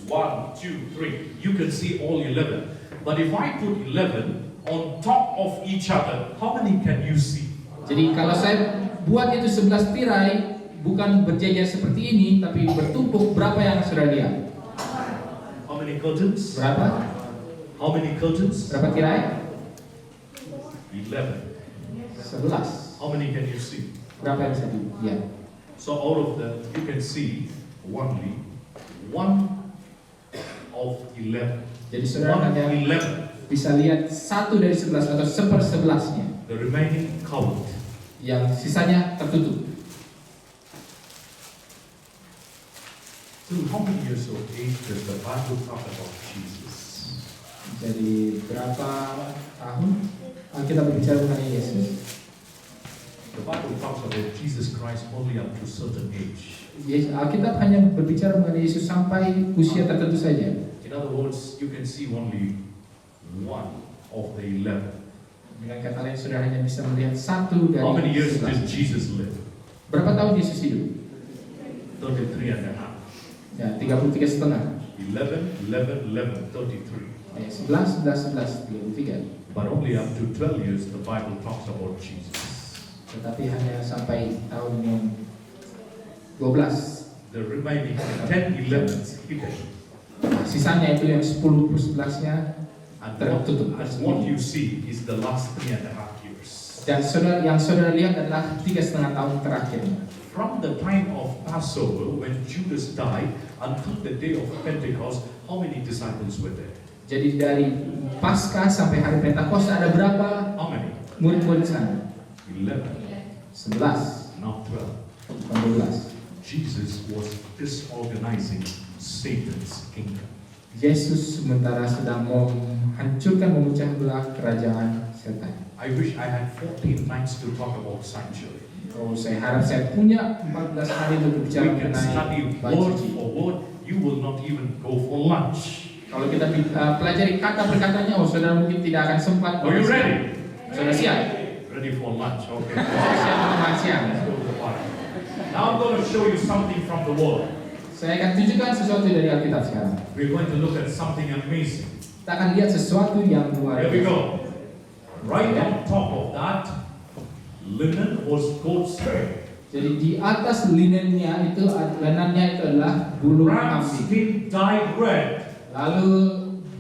A: 1, 2, 3, you can see all 11. But if I put 11 on top of each other, how many can you see?
B: Jadi kalau saya buat itu 11 tirai, bukan berjajar seperti ini, tapi bertumpuk, berapa yang sudah lihat?
A: How many curtains?
B: Berapa?
A: How many curtains?
B: Berapa tirai?
A: 11.
B: 11.
A: How many can you see?
B: Berapa yang bisa dilihat?
A: So out of that, you can see only 1 of 11.
B: Jadi saudara
A: 1
B: hanya
A: 11.
B: bisa lihat 1 dari 11 atau 1/11-nya.
A: The remaining covered.
B: Yang sisanya tertutup.
A: So how many years of age does the Bible talk about Jesus?
B: Jadi berapa tahun kita berbicara mengenai Yesus?
A: The Bible talks about Jesus Christ only up to certain age.
B: Alkitab hanya berbicara mengenai Yesus sampai usia tertentu saja.
A: In other words, you can see only 1 of the 11.
B: Dengan kata lain, saudara hanya bisa melihat 1 dari
A: How many years
B: 11.
A: did Jesus live?
B: Berapa tahun Yesus hidup?
A: 33 and a half.
B: Ya, 33,5.
A: 11, 11, 11, 33.
B: 11, 11, 11, 33.
A: But only up to 12 years the Bible talks about Jesus.
B: Tetapi hanya sampai tahun yang 12.
A: The remaining 10, 11 hidden.
B: Nah, sisanya itu yang 10/11-nya
A: And
B: tertutup.
A: what you see is the last 3.5 years.
B: Dan yang saudara lihat adalah 3,5 tahun terakhir.
A: From the time of Passover, when Judas died, until the day of Pentecost, how many disciples were there?
B: Jadi dari Paskah sampai hari Pentakosta ada berapa
A: How many?
B: murid-murid sana?
A: 11,
B: 11,
A: not 12.
B: bukan 12.
A: Jesus was disorganizing Satan's kingdom.
B: Yesus sementara sedang menghancurkan, memecah belah kerajaan setan.
A: I wish I had 14 nights to talk about sanctuary.
B: Oh, saya harap saya punya 14 hari untuk bicara
A: We can study
B: mengenai bait
A: word
B: suci.
A: for word. You will not even go for lunch.
B: Kalau kita pelajari kata per katanya, saudara mungkin tidak akan sempat.
A: Are you ready?
B: Saudara siap?
A: Ready for lunch? Okay.
B: Siap untuk makan siang.
A: Let's go to the party. Now I'm going to show you something from the Word.
B: Saya akan tunjukkan sesuatu dari Alkitab sekarang.
A: We're going to look at something amazing.
B: Kita akan lihat sesuatu yang luar
A: Here we
B: biasa.
A: go. Right on top of that, linen was goat's hair.
B: Jadi di atas linennya itu, lenannya itu adalah bulu
A: Ram
B: kambing.
A: skin dyed red.
B: Lalu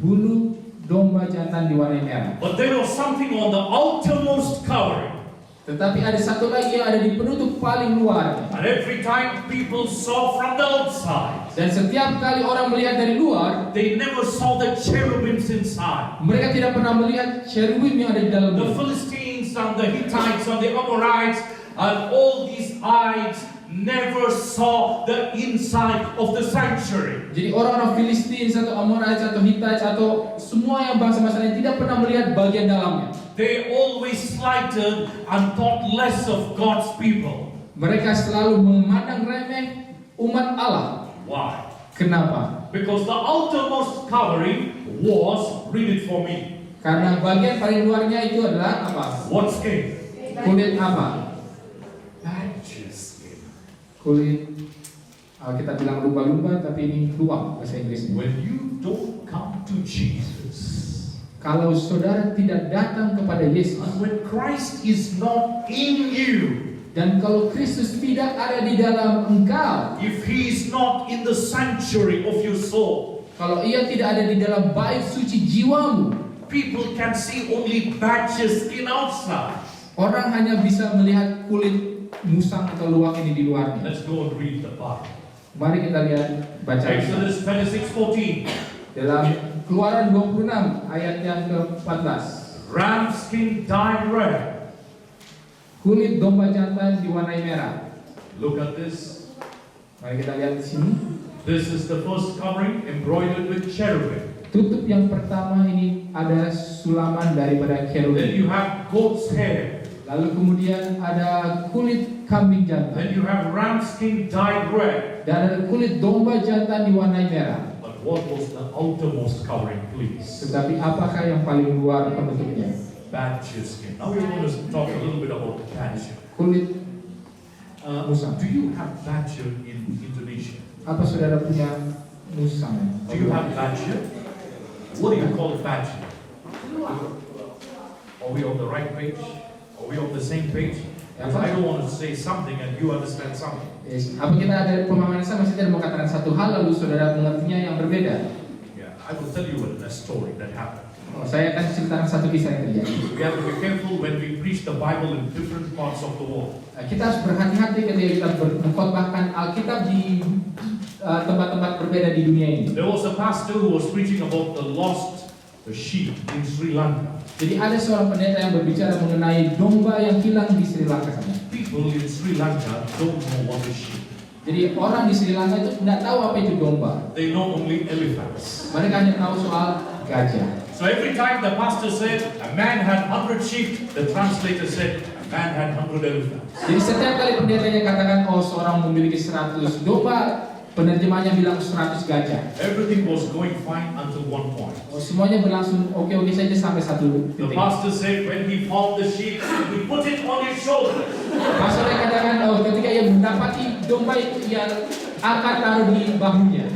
B: bulu domba jantan diwarnai merah.
A: But there was something on the outermost covering.
B: Tetapi ada satu lagi yang ada di penutup paling luar.
A: And every time people saw from the outside,
B: Dan setiap kali orang melihat dari luar,
A: they never saw the cherubims inside.
B: mereka tidak pernah melihat cherubim yang ada di
A: The
B: dalamnya.
A: Philistines and the Hittites and the Amorites and all these ites never saw the inside of the sanctuary.
B: Jadi orang-orang Filistin atau Amorites atau Hittites atau semua yang bangsa-bangsa lain tidak pernah melihat bagian dalamnya.
A: They always slighted and thought less of God's people.
B: Mereka selalu memandang remeh umat Allah.
A: Why?
B: Kenapa?
A: Because the outermost covering was, read it for me,
B: Karena bagian paling luarnya itu adalah apa?
A: what skin?
B: Kulit apa?
A: Badger skin.
B: Kulit kita bilang lumba-lumba, tapi ini luwak bahasa Inggrisnya.
A: When you don't come to Jesus,
B: Kalau saudara tidak datang kepada Yesus,
A: and when Christ is not in you,
B: dan kalau Kristus tidak ada di dalam engkau,
A: if He is not in the sanctuary of your soul,
B: kalau ia tidak ada di dalam bait suci jiwamu,
A: people can see only badger skin outside.
B: orang hanya bisa melihat kulit musang atau luwak ini di luarnya.
A: Let's go and read the Bible.
B: Mari kita lihat baca
A: Exodus 26:14.
B: dalam Keluaran 26 ayat yang ke-14.
A: Ram skin dyed red.
B: Kulit domba jantan diwarnai merah.
A: Look at this.
B: Mari kita lihat di sini.
A: This is the first covering embroidered with cherubim.
B: Tutup yang pertama ini ada sulaman daripada
A: Then
B: cherubim.
A: you have goat's hair.
B: Lalu kemudian ada kulit kambing jantan.
A: Then you have ram skin dyed red.
B: Dan ada kulit domba jantan diwarnai merah.
A: But what was the outermost covering, please?
B: Tetapi apakah yang paling luar penutupnya?
A: Badger skin. Now we want to talk a little bit about badger.
B: Kulit musang.
A: Do you have badger in Indonesia?
B: Apa saudara punya musang?
A: Do you have badger? What do you call badger? Are we on the right page? Are we on the same page? Because I don't want to say something and you understand something.
B: Yes. Apa kita ada pemahaman yang sama? Saya tidak mengatakan satu hal lalu saudara mengertinya yang berbeda.
A: Yeah, I will tell you a story that happened.
B: Saya akan ceritakan satu kisah yang terjadi.
A: We have to be careful when we preach the Bible in different parts of the world.
B: Kita harus berhati-hati ketika kita mengkhotbahkan Alkitab di tempat-tempat berbeda di dunia ini.
A: There was a pastor who was preaching about the lost sheep in Sri Lanka.
B: Jadi ada seorang pendeta yang berbicara mengenai domba yang hilang di Sri Lanka sana.
A: People in Sri Lanka don't know what is sheep.
B: Jadi orang di Sri Lanka itu tidak tahu apa itu domba.
A: They know only elephants.
B: Mereka hanya tahu soal gajah.
A: So every time the pastor said a man had 100 sheep, the translator said a man had 100 elephants.
B: Jadi setiap kali pendetanya katakan seorang memiliki 100 domba, penerjemahnya bilang 100 gajah.
A: Everything was going fine until one point.
B: Semuanya berlangsung oke-oke saja sampai satu
A: The
B: titik.
A: pastor said when he found the sheep, he put it on his shoulders.
B: Pastornya katakan ketika ia mendapati domba itu ia angkat taruh di bahunya.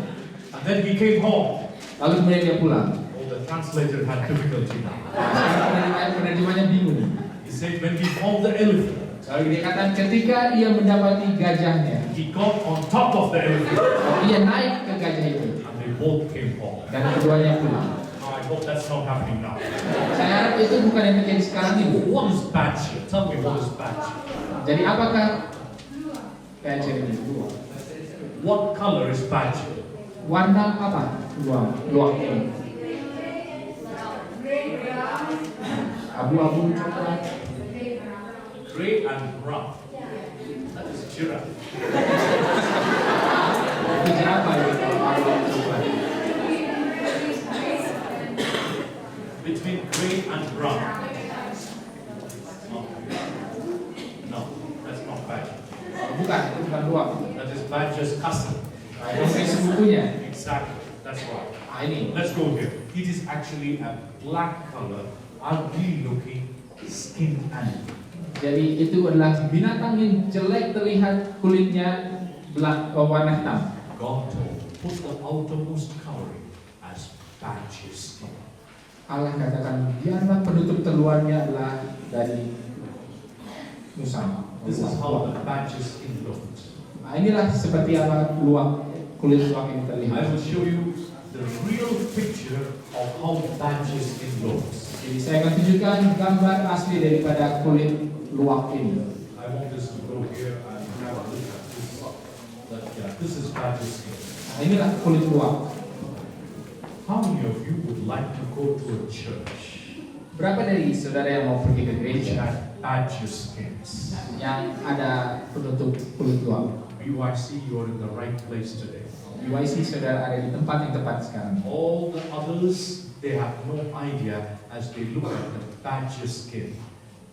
A: And then he came home.
B: Lalu kemudian dia pulang.
A: Oh, the translator had difficulty now.
B: Penerjemahnya bingung.
A: He said when he found the elephant,
B: Lalu dia katakan ketika ia mendapati gajahnya,
A: he got on top of the elephant.
B: ia naik ke gajah itu
A: And they both came home.
B: dan keduanya pulang.
A: Now, I hope that's not happening now.
B: Saya harap itu bukan yang terjadi sekarang ini.
A: What is badger? Tell me what is badger?
B: Jadi apakah gajah ini?
A: What color is badger?
B: Warna apa? Luak ini. Abu-abu coklat.
A: Gray and brown. That is giraffe.
B: Itu jerapah ya, abu-abu coklat.
A: Between gray and brown. No, that's not badger.
B: Bukan, itu bukan luak.
A: That is badger's cousin.
B: Ini sebukunya.
A: Exactly, that's right.
B: Ini.
A: Let's go here. It is actually a black color, ugly looking skinned animal.
B: Jadi itu adalah binatang yang jelek terlihat, kulitnya warna hitam.
A: God told, put the outermost covering as badger skin.
B: Allah katakan, biarlah penutup terluarnya adalah dari musang.
A: This is how the badger skin looks.
B: Nah, inilah seperti apa kulit luak ini terlihat.
A: I will show you the real picture of how badger skin looks.
B: Jadi saya akan tunjukkan gambar asli daripada kulit luwak ini.
A: I want us to go here and have a look at this. This is badger skin.
B: Nah, inilah kulit luwak.
A: How many of you would like to go to a church
B: Berapa dari saudara yang mau pergi ke
A: which
B: gereja
A: had badger skins?
B: yang ada penutup kulit luwak?
A: BYC, you're in the right place today.
B: BYC saudara ada di tempat yang tepat sekarang.
A: All the others, they have no idea as they look at the badger skin.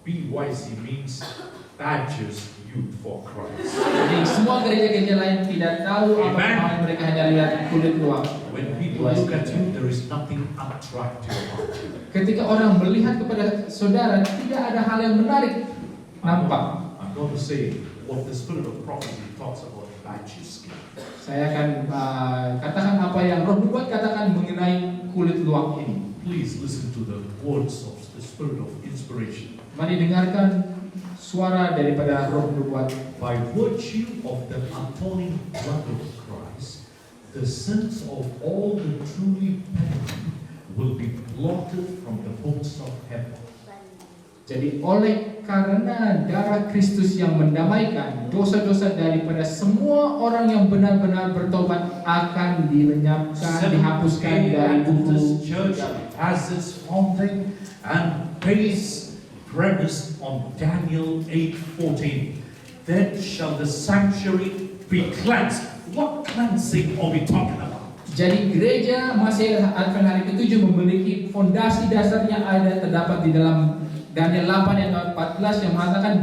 A: BYC means Badgers Youth for Christ.
B: Jadi semua gereja-gereja lain tidak tahu apa
A: Amen.
B: yang mereka hanya lihat kulit luwak.
A: When people look at you, there is nothing attractive about you.
B: Ketika orang melihat kepada saudara, tidak ada hal yang menarik nampak.
A: I'm going to say what the spirit of prophecy talks about badger skin.
B: Saya akan katakan apa yang Roh Nubuat katakan mengenai kulit luwak ini.
A: Please listen to the words of the spirit of inspiration.
B: Mari dengarkan suara daripada Roh Nubuat.
A: By virtue of the atoning blood of Christ, the sins of all the truly penitent will be blotted from the books of heaven.
B: Jadi oleh karena darah Kristus yang mendamaikan, dosa-dosa daripada semua orang yang benar-benar bertobat akan dilenyapkan, dihapuskan dari buku.
A: This church has its founding and base premised on Daniel 8:14. Then shall the sanctuary be cleansed. What cleansing are we talking about?
B: Jadi gereja masih akan hari ke-7 memiliki fondasi dasarnya ada terdapat di dalam Daniel 8 ayat 14 yang mengatakan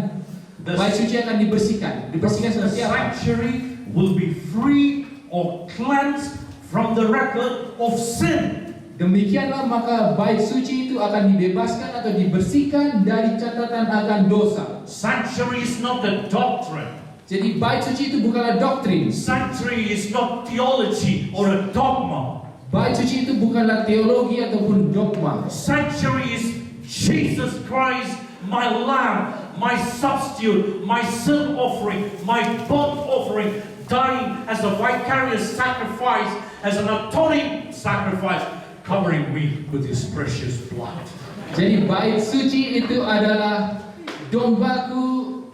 B: bait suci akan dibersihkan. Dibersihkan
A: The
B: seperti apa?
A: sanctuary will be free or cleansed from the record of sin.
B: Demikianlah maka bait suci itu akan dibebaskan atau dibersihkan dari catatan akan dosa.
A: Sanctuary is not a doctrine.
B: Jadi bait suci itu bukanlah doktrin.
A: Sanctuary is not theology or a dogma.
B: Bait suci itu bukanlah teologi ataupun dogma.
A: Sanctuary is Jesus Christ, my lamb, my substitute, my sin offering, my burnt offering, dying as a vicarious sacrifice, as an atoning sacrifice, covering me with his precious blood.
B: Jadi bait suci itu adalah dombaku,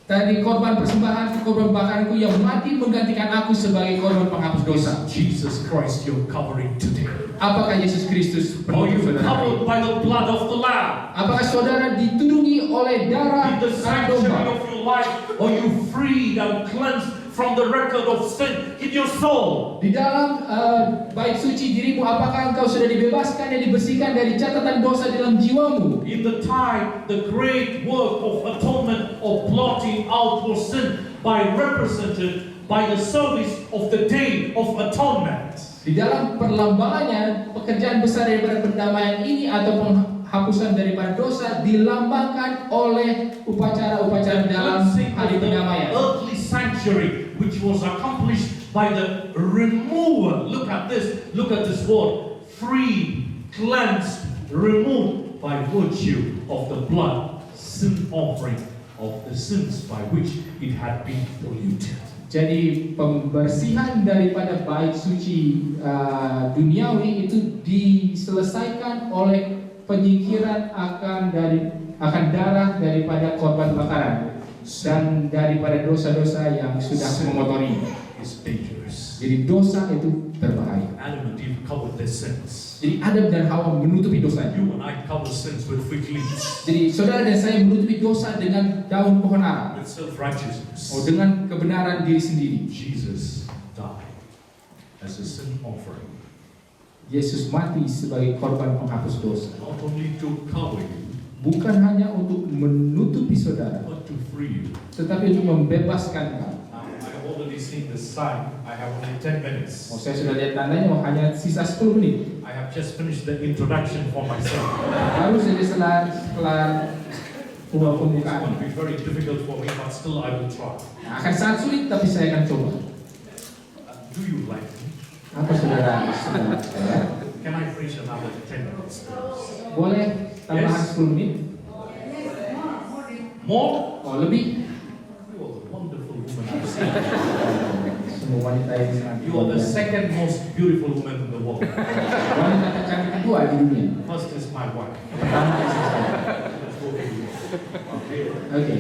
B: tadi korban persembahanku, korban bakaranku yang mati menggantikan aku sebagai korban penghapus dosa.
A: Jesus Christ, you're covering today.
B: Apakah Yesus Kristus
A: Or
B: penutup
A: you
B: saudara?
A: covered by the blood of the Lamb.
B: Apakah saudara ditudungi oleh darah
A: In the
B: sang
A: sanctuary
B: domba?
A: of your life, or you freed and cleansed from the record of sin in your soul.
B: Di dalam bait suci dirimu, apakah engkau sudah dibebaskan dan dibersihkan dari catatan dosa dalam jiwamu?
A: In the time, the great work of atonement or blotting out for sin represented by the service of the Day of Atonement.
B: Di dalam perlambangannya, pekerjaan besar daripada pendamaian ini atau penghapusan daripada dosa dilambangkan oleh upacara-upacara dalam hari pendamaian.
A: Earthly sanctuary, which was accomplished by the removal. Look at this word: free, cleansed, removed by virtue of the blood, sin offering of the sins by which it had been polluted.
B: Jadi pembersihan daripada bait suci duniawi itu diselesaikan oleh penyingkiran akan darah daripada korban bakaran dan daripada dosa-dosa yang sudah mengotori.
A: Is dangerous.
B: Jadi dosa itu berbahaya.
A: Adam and Eve covered their sins.
B: Jadi Adam dan Hawa menutupi dosanya.
A: You and I cover sins with fig leaves,
B: Jadi saudara dan saya menutupi dosa dengan daun pohon ara,
A: with self-righteousness.
B: dengan kebenaran diri sendiri.
A: Jesus died as a sin offering,
B: Yesus mati sebagai korban penghapus dosa.
A: not only to cover you,
B: Bukan hanya untuk menutupi saudara,
A: but to free you.
B: tetapi untuk membebaskan kamu.
A: I have already seen the sign. I have only 10 minutes.
B: Saya sudah lihat tandanya, hanya sisa 10 menit.
A: I have just finished the introduction for myself.
B: Baru saja setelah
A: It's going
B: pembukaan.
A: to be very difficult for me, but still I will try.
B: Akan sangat sulit, tapi saya akan coba.
A: Do you like me?
B: Apa saudara sudah saya?
A: Can I preach another 10 minutes? please?
B: Boleh tambahan 10 menit?
A: More?
B: Oh, lebih?
A: You are the wonderful woman I've seen.
B: Semua wanita yang sangat
A: You are the second most beautiful woman in the world.
B: wanita tercantik kedua di dunia.
A: First is my wife.
B: Pertama istri saya.
A: Let's go to you.
B: Oke.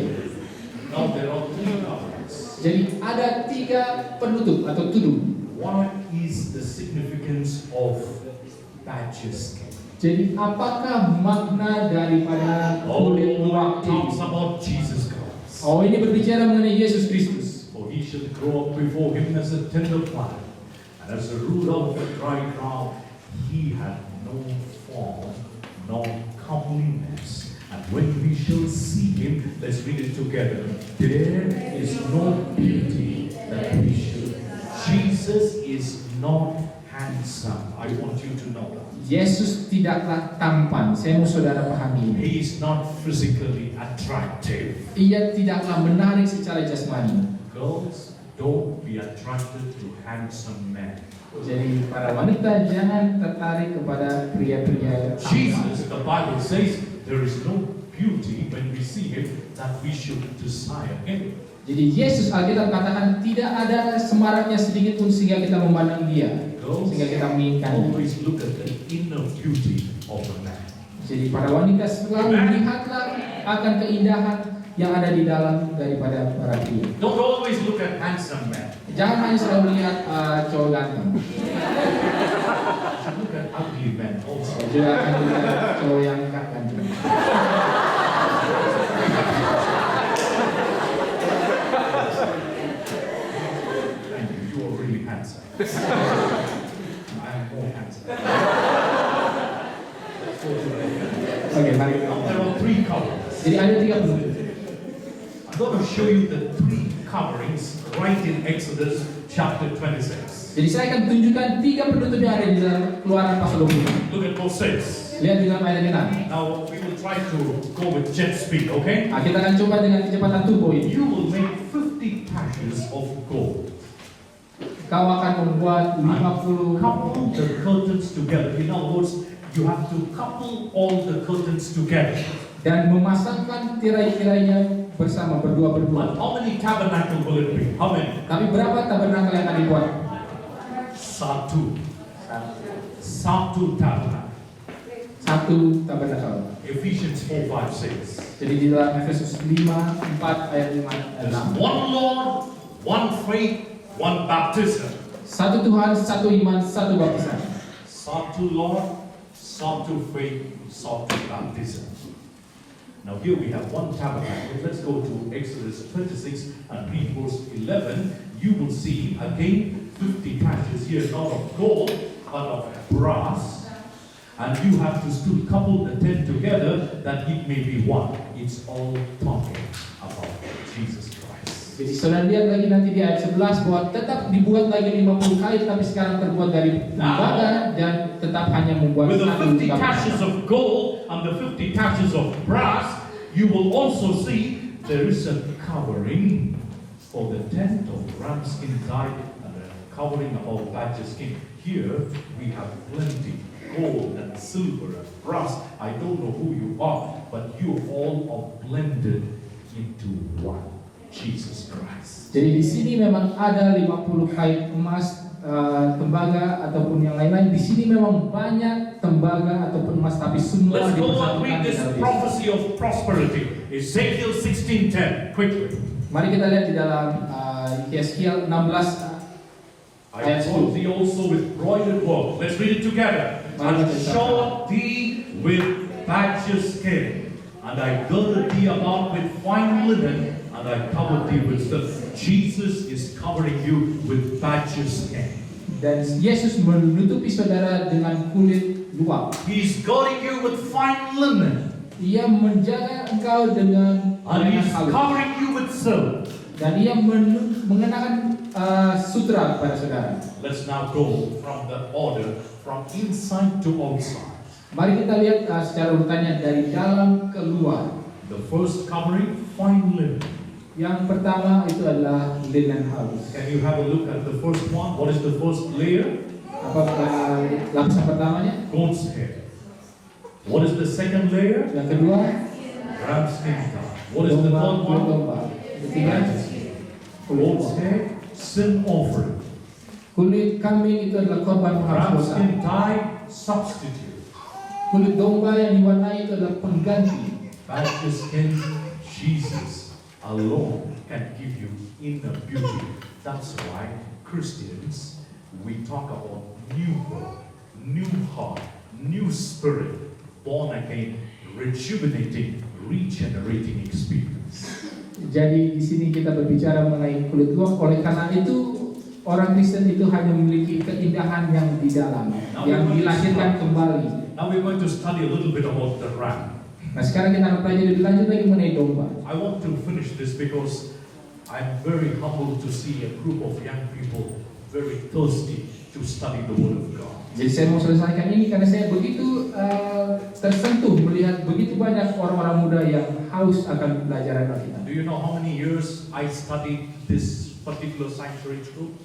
A: Now there are three coverings.
B: Jadi ada 3 penutup atau tudung.
A: What is the significance of badges?
B: Jadi apakah makna daripada kulit luwak
A: Talks
B: ini?
A: about Jesus Christ.
B: Oh, ini berbicara mengenai Yesus Kristus.
A: For he shall grow up before him as a tender plant, and as a root out of a dry ground. He had no form, no comeliness. And when we shall see him, let's read it together. There is no beauty that we should. Jesus is not handsome. I want you to know that.
B: Yesus tidaklah tampan. Saya mau saudara pahami ini.
A: He is not physically attractive.
B: Ia tidaklah menarik secara jasmani.
A: Girls, don't be attracted to handsome men.
B: Jadi para wanita jangan tertarik kepada pria-pria tampan.
A: Jesus, the Bible says, there is no beauty when we see him that we should desire him.
B: Jadi Yesus, Alkitab katakan tidak ada semaraknya sedikit pun sehingga kita memandang dia, sehingga kita menginginkan.
A: Always look at the inner beauty of a man.
B: Jadi para wanita selalu melihatlah akan keindahan yang ada di dalam daripada para pria.
A: Don't always look at handsome men.
B: Jangan hanya selalu lihat cowok ganteng.
A: Look at ugly men also.
B: Juga akan lihat cowok yang ganteng.
A: Thank you. You are really handsome. I am more handsome. Let's go to the
B: Oke, mari kita.
A: Now there are 3 coverings.
B: Jadi ada 3 penutup.
A: I'm going to show you the 3 coverings right in Exodus chapter 26.
B: Jadi saya akan tunjukkan 3 penutup yang ada di dalam Keluaran pasal 20.
A: Look at verse 6.
B: Lihat di dalam ayat yang 6.
A: Now we will try to go with jet speed, okay?
B: Nah, kita akan coba dengan kecepatan turbo ini.
A: You will make 50 patches of gold.
B: Kau akan membuat 50
A: Couple the curtains together. In other words, you have to couple all the curtains together.
B: dan memasangkan tirai-tirainya bersama
A: But
B: berdua-berdua.
A: how many tabernacle will it be? How many?
B: Tapi berapa tabernakel yang akan dibuat?
A: Satu tabernacle.
B: Satu tabernakel.
A: Ephesians 4, 5, 6.
B: Jadi di dalam Efesus 5, 4 ayat 5 dan
A: There's
B: 6.
A: one Lord, one faith, one baptism.
B: Satu Tuhan, satu iman, satu baptisan.
A: Satu Lord, satu faith, satu baptism. Now here we have one tabernacle. Let's go to Exodus 26 and read verse 11. You will see again 50 patches here, not of gold, but of brass. And you have to still couple the 10 together that it may be one. It's all talking about Jesus Christ.
B: Jadi saudara lihat lagi nanti di ayat 11 bahwa tetap dibuat lagi 50 kait, tapi sekarang terbuat dari tembaga dan tetap hanya membuat
A: With the
B: satu
A: 50
B: tabernakel.
A: patches of gold and the 50 patches of brass, you will also see there is a covering for the tent of ramskin dyed and a covering about badger skin. Here we have plenty, gold and silver and brass. I don't know who you are, but you all are blended into one, Jesus Christ.
B: Jadi di sini memang ada 50 kait emas, tembaga ataupun yang lain-lain. Di sini memang banyak tembaga ataupun emas, tapi semua
A: Let's go and
B: dipersatukan
A: read
B: di
A: this
B: dalam Yesus.
A: prophecy of prosperity. Ezekiel 16:10, quickly.
B: Mari kita lihat di dalam Yeskiel 16
A: I clothe thee also with broidered work. Let's read it together. And shod thee with badger skin, and I girded thee about with fine linen, and I covered thee with stuff. Jesus is covering you with badger skin.
B: Dan Yesus menutupi saudara dengan kulit luwak.
A: He's girding you with fine linen,
B: Ia menjaga engkau dengan
A: and he's
B: halus.
A: covering you with silk.
B: Dan ia mengenakan sutra kepada saudara.
A: Let's now go from the order from inside to outside.
B: Mari kita lihat secara urutannya dari dalam ke luar.
A: The first covering, fine linen.
B: Yang pertama itu adalah linen halus.
A: Can you have a look at the first one? What is the first layer?
B: Apa lapisan pertamanya?
A: Goat's hair. What is the second layer?
B: Yang kedua,
A: Ram skin color. What is the third
B: kulit
A: one?
B: domba. Ketiga, kulit
A: Goat's
B: domba.
A: hair, sin offering.
B: Kulit kambing itu adalah korban
A: Ram
B: penghapus dosa.
A: skin dye, substitute.
B: Kulit domba yang diwarnai itu adalah pengganti.
A: Badger skin, Jesus alone can give you inner beauty. That's why Christians, we talk about new birth, new heart, new spirit, born again, rejuvenating, regenerating experience.
B: Jadi di sini kita berbicara mengenai kulit luar. Oleh karena itu orang Kristen itu hanya memiliki keindahan yang di dalam, yang dilahirkan kembali.
A: Now we're going to study a little bit about the ram.
B: Nah sekarang kita akan pelajari lebih lanjut lagi mengenai domba.
A: I want to finish this because I'm very humbled to see a group of young people very thirsty to study the Word of God.
B: Jadi saya mau selesaikan ini karena saya begitu tersentuh melihat begitu banyak orang-orang muda yang haus akan pelajaran Alkitab.
A: Do you know how many years I studied this particular sanctuary truth?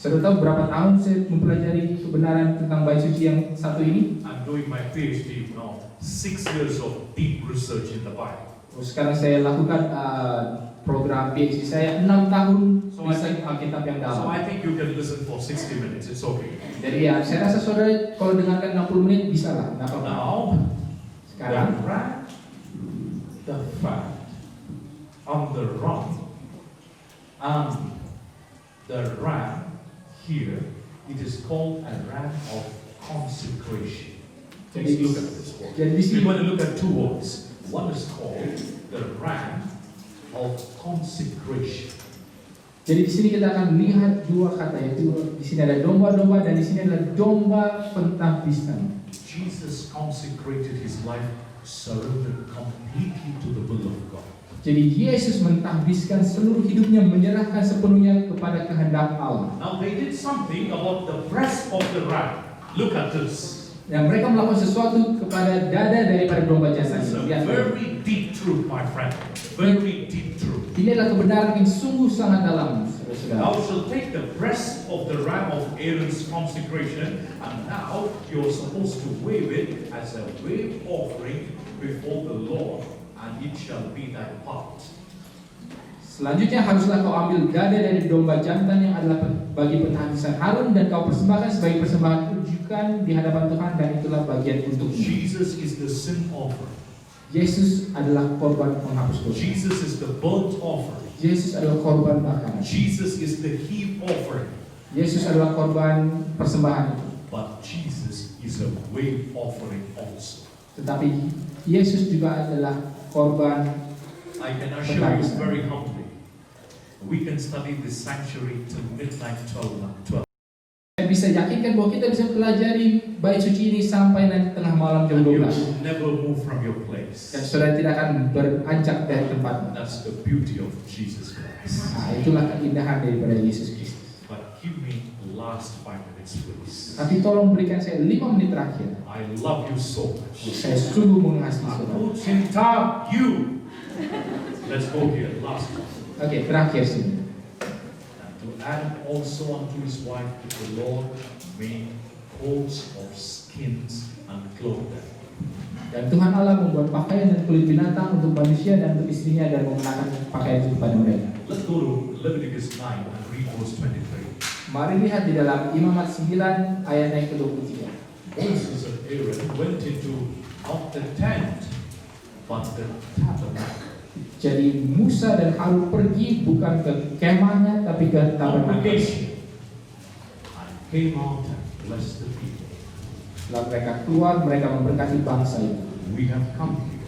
B: Saudara tahu berapa tahun saya mempelajari kebenaran tentang bait suci yang satu ini?
A: I'm doing my PhD now. 6 years of deep research in the Bible.
B: Sekarang saya lakukan program PhD saya 6 tahun riset Alkitab yang
A: So
B: dalam.
A: I think you can listen for 60 minutes. It's okay.
B: Jadi ya, saya rasa saudara kalau dengarkan 60 menit bisa lah, nggak apa-apa.
A: Now,
B: Sekarang,
A: the ram, the fat, on the run, and the ram here, it is called a ram of consecration. Please look at this word.
B: jadi di sini
A: We're going to look at two words. One is called the ram of consecration.
B: Jadi di sini kita akan lihat dua kata, yaitu di sini ada domba-domba dan di sini adalah domba pentahbisan.
A: Jesus consecrated his life, surrendered completely to the will of God.
B: Jadi Yesus mentahbiskan seluruh hidupnya, menyerahkan sepenuhnya kepada kehendak Allah.
A: Now they did something about the breast of the ram. Look at this.
B: Dan mereka melakukan sesuatu kepada dada daripada domba jantan.
A: It's a
B: Lihat.
A: very deep truth, my friend. Very deep truth.
B: Ini adalah kebenaran yang sungguh sangat dalam, saudara-saudara.
A: Thou shalt take the breast of the ram of Aaron's consecration, and now you're supposed to wave it as a wave offering before the Lord, and it shall be thy part.
B: Selanjutnya haruslah kau ambil dada dari domba jantan yang adalah bagi pentahbisan Harun dan kau persembahkan sebagai persembahan rujukan di hadapan Tuhan, dan itulah bagian untukmu.
A: Jesus is the sin offering.
B: Yesus adalah korban penghapus dosa.
A: Jesus is the burnt offering.
B: Yesus adalah korban bakaran.
A: Jesus is the heave offering.
B: Yesus adalah korban persembahan itu.
A: But Jesus is a wave offering also.
B: Tetapi Yesus juga adalah korban.
A: I can assure you very humbly, we can study this sanctuary till midnight 12.
B: Saya bisa yakinkan bahwa kita bisa pelajari bait suci ini sampai nanti tengah malam jam
A: And you
B: 12.
A: will never move from your place.
B: Dan saudara tidak akan beranjak dari tempat.
A: That's the beauty of Jesus Christ.
B: Nah, itulah keindahan daripada Yesus Kristus.
A: But give me last 5 minutes, please.
B: Tapi tolong berikan saya 5 menit terakhir.
A: I love you so much.
B: Saya sungguh mengasihi saudara.
A: Aku cinta you. Let's go here, last one.
B: Oke, terakhir sini.
A: And to add also unto his wife, the Lord made coats of skins and clothed them.
B: Dan Tuhan Allah membuat pakaian dan kulit binatang untuk manusia dan untuk istrinya dan mengenakan pakaian itu kepada mereka.
A: Let's go to Leviticus 9 and read verse 23.
B: Mari lihat di dalam Imamat 9 ayat yang ke-23.
A: Moses and Aaron went into not the tent, but the tabernacle.
B: Jadi Musa dan Harun pergi bukan ke kemahnya tapi ke tabernakel.
A: Congregation. And came out and blessed the people.
B: Setelah mereka keluar, mereka memberkati bangsa itu.
A: We have come here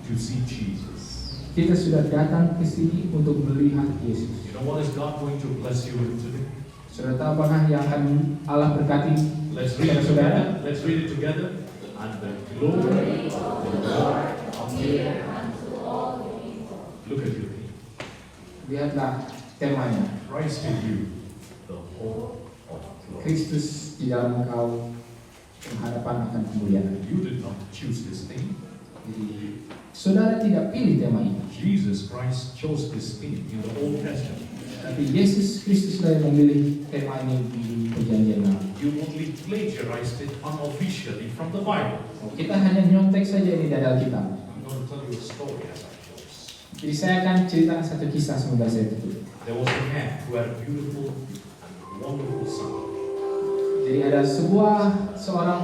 A: to see Jesus.
B: Kita sudah datang ke sini untuk melihat Yesus.
A: You know what is God going to bless you with today?
B: Saudara tahu apakah yang akan Allah berkati
A: Let's read
B: kepada
A: it
B: saudara?
A: together. Let's read it together. And the glory of the Lord appeared unto all the people. Look at you.
B: Lihatlah temanya.
A: Christ in you, the hope of glory.
B: Kristus di dalam engkau, pengharapan akan kemuliaan.
A: You did not choose this thing.
B: Jadi saudara tidak pilih tema ini,
A: Jesus Christ chose this thing in the Old Testament.
B: tapi Yesus Kristuslah yang memilih tema ini di perjanjian lama.
A: You only plagiarized it unofficially from the Bible.
B: Kita hanya nyontek saja ini dari Alkitab.
A: I'm going to tell you a story as I close.
B: Jadi saya akan ceritakan satu kisah semoga saya tutup.
A: There was a man who had a beautiful and wonderful son.
B: Jadi ada seorang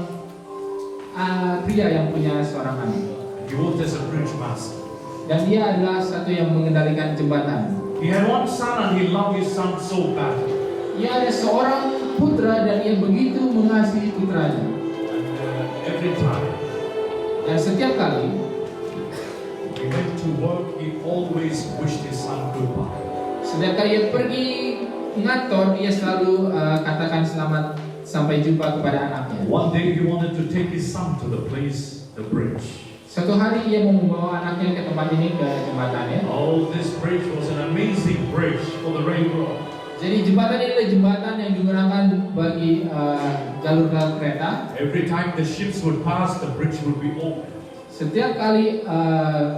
B: pria yang punya seorang anak.
A: He worked as a bridge master.
B: Dan dia adalah satu yang mengendalikan jembatan.
A: He had one son and he loved his son so bad.
B: Ia ada seorang putra dan ia begitu mengasihi putranya.
A: And every time
B: Dan setiap kali
A: he went to work, he always wished his son goodbye.
B: setiap kali ia pergi ngantor, ia selalu katakan selamat sampai jumpa kepada anaknya.
A: One day he wanted to take his son to the place, the bridge.
B: Suatu hari ia mau membawa anaknya ke tempat ini, ke jembatannya.
A: Oh, this bridge was an amazing bridge for the railroad.
B: Jadi jembatan ini adalah jembatan yang digunakan bagi jalur kereta.
A: Every time the ships would pass, the bridge would be open.
B: Setiap kali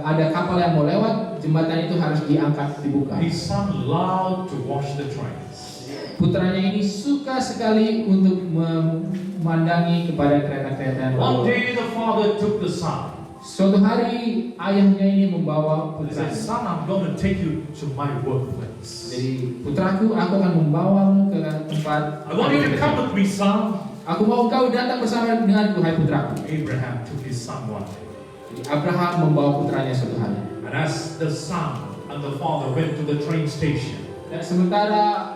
B: ada kapal yang mau lewat, jembatan itu harus diangkat, dibuka.
A: His son loved to watch the trains.
B: Putranya ini suka sekali untuk memandangi kepada kereta-kereta yang
A: One
B: lewat.
A: day the father took the son.
B: Suatu hari ayahnya ini membawa
A: He said,
B: putranya.
A: son, I'm going to take you to my workplace.
B: Jadi putraku, aku akan membawamu ke tempat.
A: I want you to come with me, son.
B: Aku mau kau datang bersama denganku, hai putraku.
A: Abraham took his son one day.
B: Jadi Abraham membawa putranya suatu hari.
A: And as the son and the father went to the train station,
B: Dan sementara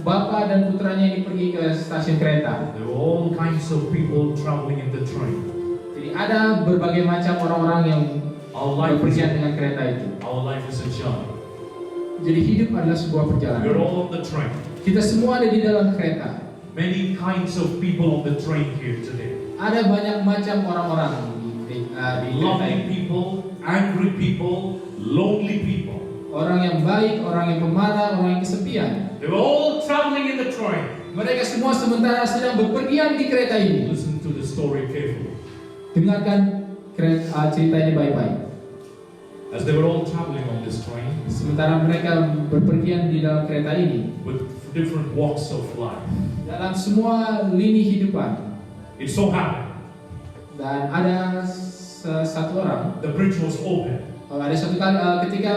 B: bapa dan putranya ini pergi ke stasiun kereta,
A: there were all kinds of people traveling in the train.
B: jadi ada berbagai macam orang-orang yang
A: Our life
B: berpergian dengan kereta itu.
A: is a journey.
B: Jadi hidup adalah sebuah
A: We're
B: perjalanan.
A: all on the train.
B: Kita semua ada di dalam kereta.
A: Many kinds of people on the train here today.
B: Ada banyak macam orang-orang di kereta
A: Loving
B: ini.
A: people, angry people, lonely people.
B: Orang yang baik, orang yang pemarah, orang yang kesepian.
A: They were all traveling in the train.
B: Mereka semua sementara sedang bepergian di kereta ini.
A: Listen to the story carefully.
B: Dengarkan ceritanya baik-baik.
A: As they were all traveling on this train
B: Sementara mereka berpergian di dalam kereta ini,
A: with different walks of life,
B: dalam semua lini hidupan,
A: it so happened
B: dan ada satu orang,
A: the bridge was open.
B: ada satu kali ketika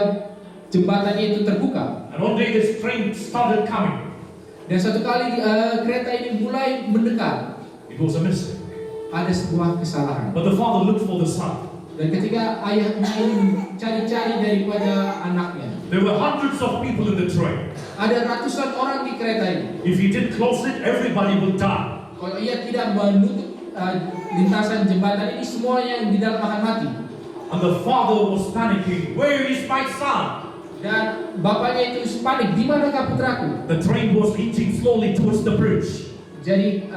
B: jembatannya itu terbuka,
A: And one day this train started coming.
B: dan satu kali kereta ini mulai mendekat.
A: It was a mistake.
B: Ada sebuah kesalahan.
A: But the father looked for the son.
B: Dan ketika ayahnya ini cari-cari daripada anaknya,
A: There were hundreds of people in the train.
B: ada ratusan orang di kereta ini.
A: If he didn't close it, everybody would die.
B: Kalau ia tidak menutup lintasan jembatan ini, semuanya yang di dalam akan mati.
A: And the father was panicking. Where is my son?
B: Dan bapaknya itu panik, di manakah putraku?
A: The train was inching slowly towards the bridge.
B: Jadi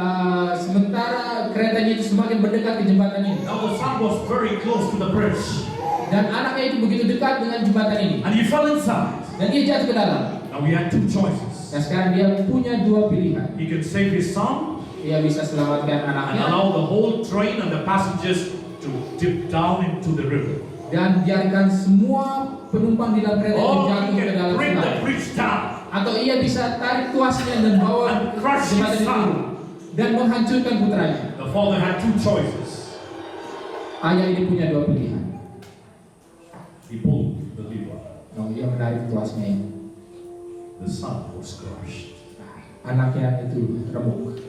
B: sementara keretanya itu semakin mendekat ke jembatan ini,
A: Now the son was very close to the bridge.
B: dan anaknya itu begitu dekat dengan jembatan ini,
A: And he fell inside.
B: dan dia jatuh ke dalam.
A: Now he had two choices.
B: Dan sekarang dia punya dua pilihan.
A: He can save his son
B: Dia bisa selamatkan
A: and
B: anaknya
A: allow the whole train and the passengers to dip down into the river.
B: dan biarkan semua penumpang di dalam kereta itu
A: Or
B: jatuh
A: he
B: ke
A: can
B: dalam
A: bring the
B: sungai.
A: bridge down.
B: Atau ia bisa tarik tuasnya dan bawa
A: And crush
B: jembatan
A: his
B: itu
A: son.
B: dan menghancurkan putranya.
A: The father had two choices.
B: Ayah ini punya dua pilihan.
A: He pulled the lever.
B: Dia menarik tuasnya ini.
A: The son was crushed.
B: Anaknya itu remuk.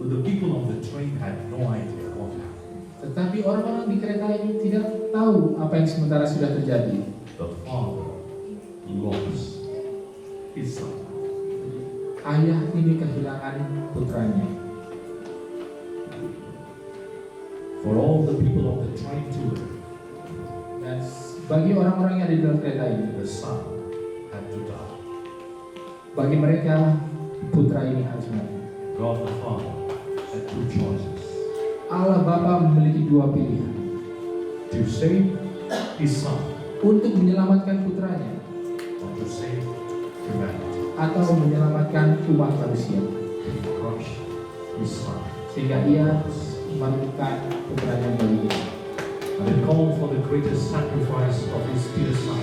A: But the people on the train had no idea what happened.
B: Tetapi orang-orang di kereta ini tidak tahu apa yang sementara sudah terjadi.
A: The father lost his son.
B: Ayah ini kehilangan putranya.
A: For all the people on the train tour,
B: Dan bagi orang-orang yang ada di dalam kereta ini,
A: the son had to die.
B: bagi mereka putra ini harus mati.
A: God the Father had two choices.
B: Allah Bapa memiliki dua pilihan,
A: To save his son
B: untuk menyelamatkan putranya
A: or to save humanity.
B: atau menyelamatkan umat manusia,
A: To crush his son.
B: sehingga ia menemukan putranya bagi dia.
A: And it called for the greatest sacrifice of his dear son.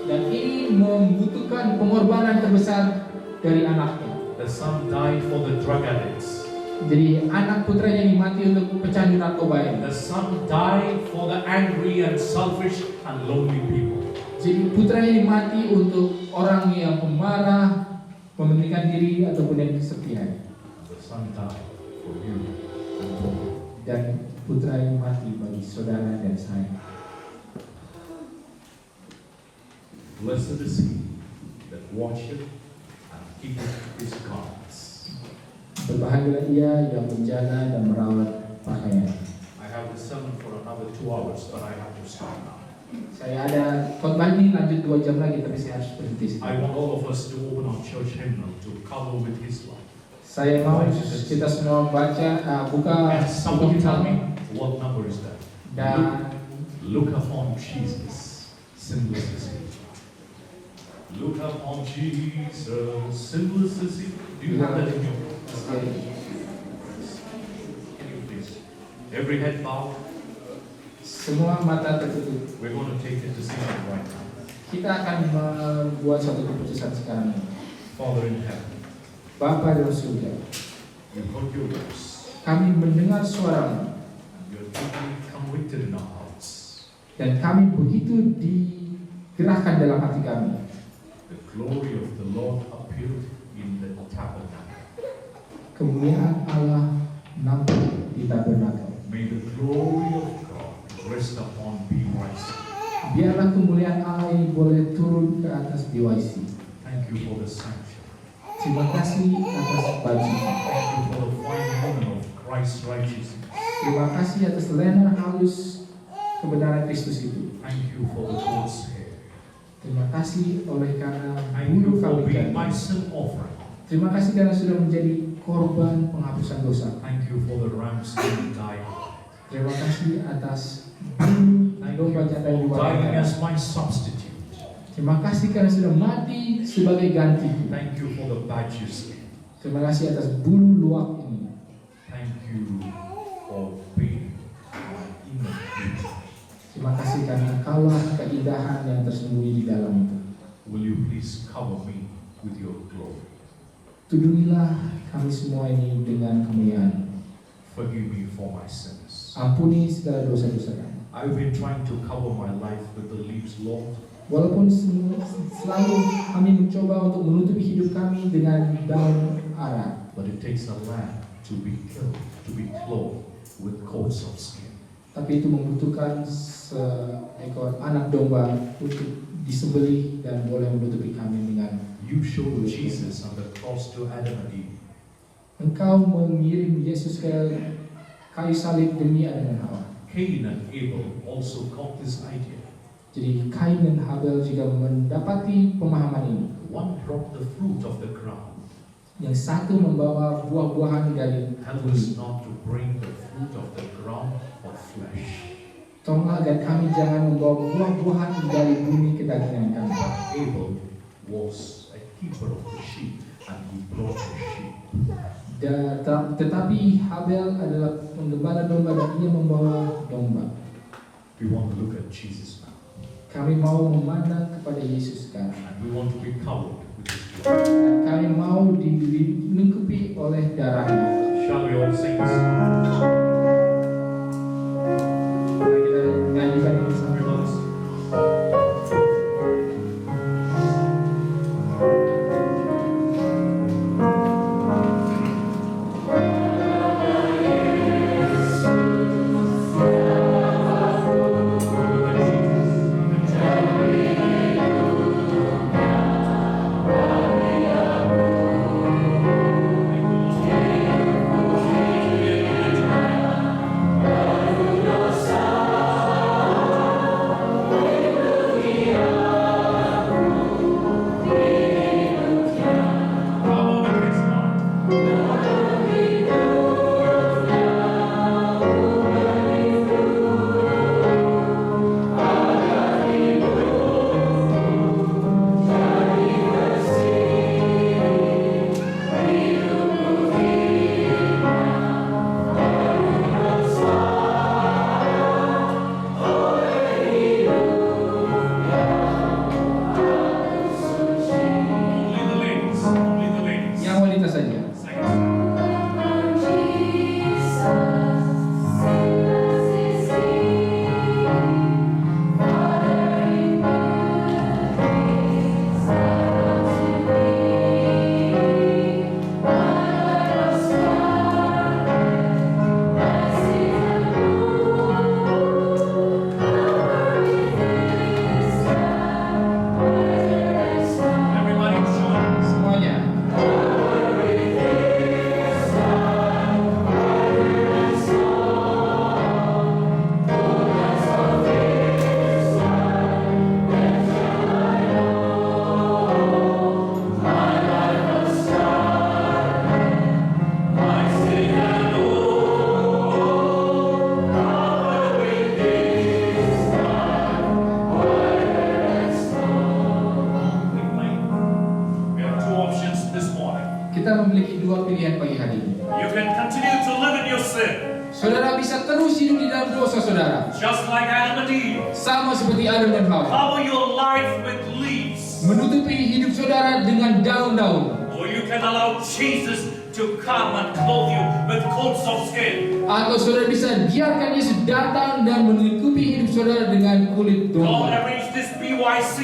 B: Dan ini membutuhkan pengorbanan terbesar dari anaknya.
A: The son died for the drug addicts.
B: Jadi anak putranya ini mati untuk pecandu narkoba ini.
A: The son died for the angry and selfish and lonely people.
B: Jadi putranya ini mati untuk orang yang pemarah, mementingkan diri ataupun yang kesepian.
A: The son died for you and for me.
B: Dan putra ini mati bagi saudara dan saya.
A: Blessed is he that watcheth and keepeth his garments.
B: Berbahagialah ia yang menjaga dan merawat pakaian.
A: I have the sermon for another 2 hours, but I have to stop now.
B: Saya ada khotbah ini lanjut 2 jam lagi, tapi saya harus berhenti.
A: I want all of us to open our church hymnal to cover with his love.
B: Saya mau kita semua buka
A: And somebody tell me,
B: himne
A: what number is that?
B: dan
A: Look upon Jesus, sinless is he. Look upon Jesus, sinless is he. Do you have that in your Can you please? Every head bowed.
B: semua mata tertutup.
A: We're going to take a decision right now.
B: Kita akan membuat suatu keputusan sekarang ini.
A: Father in heaven,
B: Bapa dalam surga,
A: you heard your voice,
B: kami mendengar suara-Mu
A: and you're deeply convicted in our hearts.
B: dan kami begitu digerakkan dalam hati kami.
A: The glory of the Lord appeared in the tabernacle.
B: Kemuliaan Allah nampak di tabernakel.
A: May the glory of God rest upon BYC.
B: Biarlah kemuliaan Allah ini boleh turun ke atas BYC.
A: Thank you for the sanctuary.
B: Terima kasih atas baju.
A: Thank you for the fine linen of Christ's righteousness.
B: Terima kasih atas lenar halus kebenaran Kristus itu.
A: Thank you for the goat's hair.
B: Terima kasih oleh karena
A: Thank you
B: bulu
A: for
B: kami
A: being my
B: ganti.
A: sin offering.
B: Terima kasih karena sudah menjadi korban penghapusan dosa.
A: Thank you for the ram's dying.
B: Terima kasih atas bulu
A: Thank you
B: domba jantan yang
A: for dying
B: diwariskan.
A: as my substitute.
B: Terima kasih karena sudah mati sebagai ganti.
A: Thank you for the badges.
B: Terima kasih atas bulu luak ini.
A: Thank you for being my inner beauty.
B: Terima kasih karena kaulah keindahan yang tersembunyi di dalam itu.
A: Will you please cover me with your glory?
B: Tuduhilah kami semua ini dengan kemuliaan.
A: Forgive me for my sins.
B: Ampuni segala dosa-dosa kami.
A: I've been trying to cover my life with the leaves, Lord.
B: Walaupun selalu kami mencoba untuk menutupi hidup kami dengan daun ara,
A: But it takes a lamb to be killed, to be clothed with coats of skin.
B: tapi itu membutuhkan seekor anak domba untuk disembelih dan boleh menutupi kami dengan.
A: You showed Jesus on the cross to Adam and Eve.
B: Engkau mengirim Yesus ke kayu salib demi Adam dan Hawa.
A: Cain and Abel also got this idea.
B: Jadi Kain dan Habel juga mendapati pemahaman ini.
A: One brought the fruit of the ground.
B: Yang satu membawa buah-buahan dari
A: Help
B: bumi.
A: us not to bring the fruit of the ground of flesh.
B: Tolonglah agar kami jangan membawa buah-buahan dari bumi kedagingan kami.
A: Abel was a keeper of the sheep and he brought the sheep.
B: Tetapi Habel adalah penggembala domba dan ia membawa domba.
A: We want to look at Jesus now.
B: Kami mau memandang kepada Yesus sekarang.
A: And we want to be covered with his blood.
B: Dan kami mau dilengkapi oleh darahnya.
A: Shall we all sing this?
B: Mari kita nyanyikan ini sama.
A: Thank you.
B: terus hidup di dalam dosa, saudara.
A: Just like Adam and Eve.
B: Sama seperti Adam dan Hawa.
A: Cover your life with leaves.
B: Menutupi hidup saudara dengan daun-daun.
A: Or you can allow Jesus to come and clothe you with coats of skin.
B: Atau saudara bisa biarkan Yesus datang dan menutupi hidup saudara dengan kulit
A: God
B: domba.
A: arranged this BYC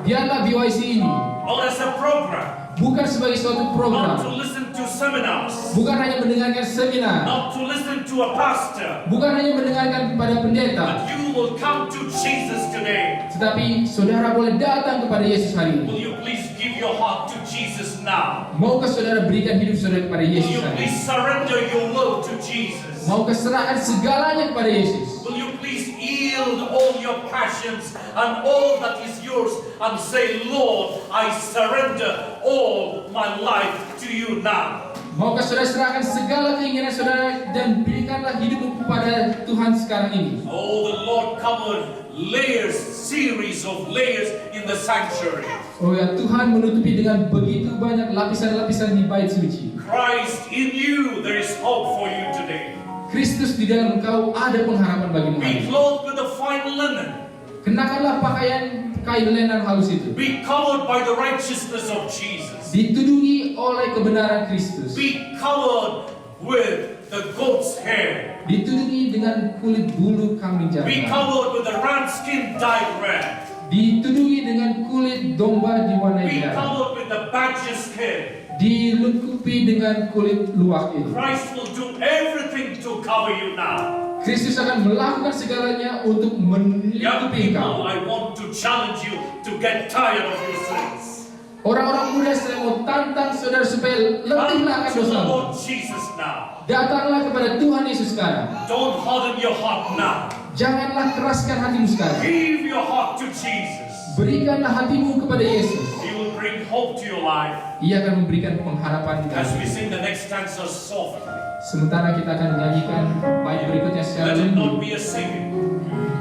B: Biarlah BYC ini
A: not as a program,
B: bukan sebagai suatu
A: not to
B: program,
A: listen to seminars,
B: bukan hanya mendengarkan seminar,
A: not to listen to a pastor,
B: bukan hanya mendengarkan kepada pendeta,
A: but you will come to Jesus today.
B: tetapi saudara boleh datang kepada Yesus hari
A: Will
B: ini.
A: you please give your heart to Jesus now?
B: Maukah saudara berikan hidup saudara kepada
A: Will
B: Yesus
A: you
B: hari
A: please
B: ini?
A: surrender your will to Jesus?
B: Maukah serahkan segalanya kepada Yesus?
A: Will you please yield all your passions and all that is yours and say, Lord, I surrender all my life to you now?
B: Maukah saudara serahkan segala keinginan saudara dan berikanlah hidupmu kepada Tuhan sekarang ini?
A: Oh, the Lord covered layers, series of layers in the sanctuary.
B: Oh ya, Tuhan menutupi dengan begitu banyak lapisan-lapisan di bait suci.
A: Christ in you, there is hope for you today.
B: Kristus di dalam engkau ada pengharapan bagimu hari
A: Be
B: ini.
A: clothed with the fine linen.
B: Kenakanlah pakaian kain lenan halus itu.
A: Be covered by the righteousness of Jesus.
B: Ditudungi oleh kebenaran Kristus.
A: Be covered with the goat's hair.
B: Ditudungi dengan kulit bulu kambing
A: Be
B: jantan.
A: covered with the ram skin dyed red.
B: Ditudungi dengan kulit domba diwarnai
A: Be
B: merah.
A: covered with the badger skin.
B: Dilengkapi dengan kulit luwak itu.
A: Christ will do everything to cover you now.
B: Kristus akan melakukan segalanya untuk
A: Young
B: melindungi
A: people,
B: engkau.
A: I want to challenge you to get tired of your sins.
B: Orang-orang muda, saya mau tantang saudara supaya letihlah akan
A: Come to the
B: dosamu.
A: Lord Jesus now.
B: Datanglah kepada Tuhan Yesus sekarang.
A: Don't harden your heart now.
B: Janganlah keraskan hatimu sekarang.
A: Give your heart to Jesus.
B: Berikanlah hatimu kepada Yesus.
A: He will bring hope to your life.
B: Ia akan memberikan pengharapan di
A: As
B: dalam
A: we
B: hidup.
A: sing the next stanza softly,
B: Sementara kita akan menyanyikan bait berikutnya secara
A: let it
B: lembut.
A: not be a singing.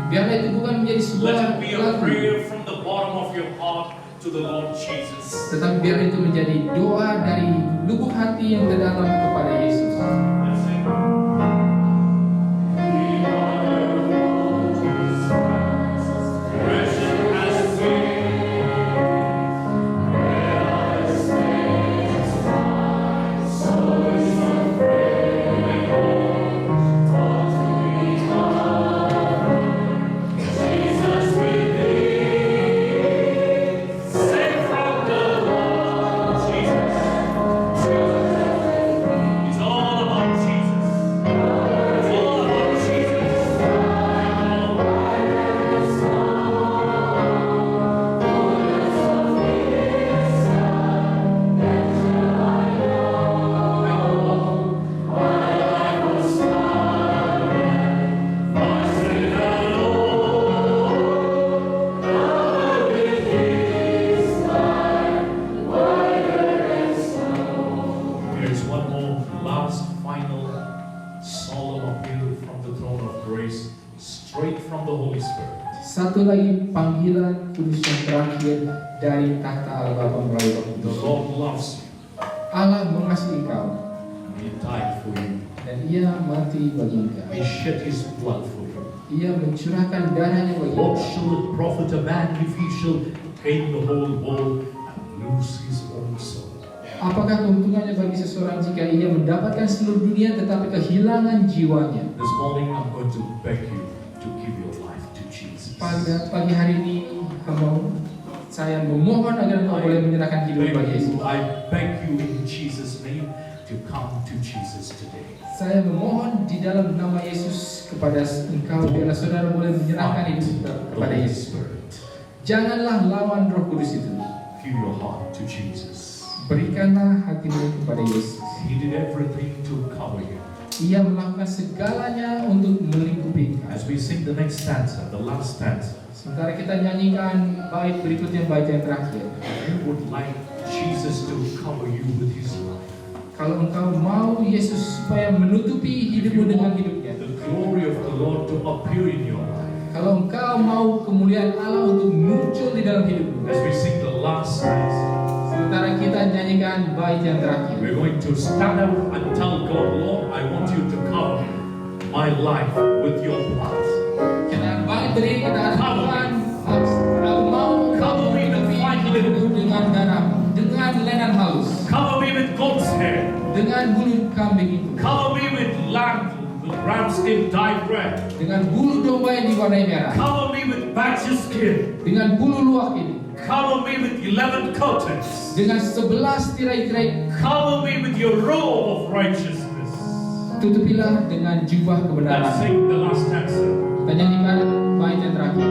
B: Biarlah itu bukan menjadi sebuah
A: Let it be a
B: lagu,
A: prayer from the bottom of your heart to the Lord Jesus.
B: tetapi biar itu menjadi doa dari lubuk hati yang terdalam kepada Yesus.
A: Let's sing. Precious as we It's all about Jesus. It's all about Jesus. Here's one more last final solemn appeal from the throne of grace, straight from the Holy Spirit.
B: Satu lagi panggilan kudus yang terakhir dari tahta Allah Bapa melalui Roh
A: The
B: Kudus.
A: Lord loves you.
B: Allah mengasihi engkau
A: He died for you.
B: dan Ia mati bagi engkau.
A: He shed His blood for you.
B: Ia mencurahkan darahnya bagi
A: What
B: engkau.
A: shall it profit a man if he shall gain the whole world and lose his own soul?
B: Apakah keuntungannya bagi seseorang jika ia mendapatkan seluruh dunia tetapi kehilangan jiwanya?
A: This morning I'm going to beg you to give your life to Jesus.
B: Pada pagi hari ini, saya memohon agar engkau boleh menyerahkan hidup bagi Yesus.
A: I beg you in Jesus' name to come to Jesus today.
B: Saya memohon di dalam nama Yesus kepada engkau, biarlah saudara boleh menyerahkan hidup kepada
A: Holy
B: Yesus.
A: Spirit,
B: Janganlah lawan Roh Kudus itu.
A: give your heart to Jesus.
B: Berikanlah hatimu kepada Yesus.
A: He did everything to cover you.
B: Ia melakukan segalanya untuk melingkupi engkau.
A: As we sing the next stanza, the last stanza,
B: Sementara kita nyanyikan bait berikutnya, bait yang terakhir.
A: you would like Jesus to cover you with His life.
B: Kalau engkau mau Yesus supaya menutupi
A: If
B: hidupmu
A: you
B: dengan
A: want
B: hidupnya.
A: the glory of the Lord to appear in your life.
B: Kalau engkau mau kemuliaan Allah untuk muncul di dalam hidupmu.
A: As we sing the last stanza,
B: Sementara kita nyanyikan bait yang terakhir.
A: we're going to stand up and tell God, Lord, I want you to cover my life with your blood.
B: Kita berdiri pada Tuhan. Aku mau
A: Cover me with fine linen.
B: dengan darah, dengan lenan halus,
A: Cover me with goat's hair.
B: dengan bulu kambing itu,
A: Cover me with ram skin dyed red.
B: dengan bulu domba yang diwarnai merah,
A: Cover me with badger skin.
B: dengan bulu luwak ini,
A: Cover me with 11 curtains.
B: dengan 11 tirai-tirai.
A: Cover me with your robe of righteousness.
B: Tutupilah dengan jubah
A: Let's
B: kebenaran.
A: sing the last stanza.
B: Kita nyanyikan bait yang terakhir.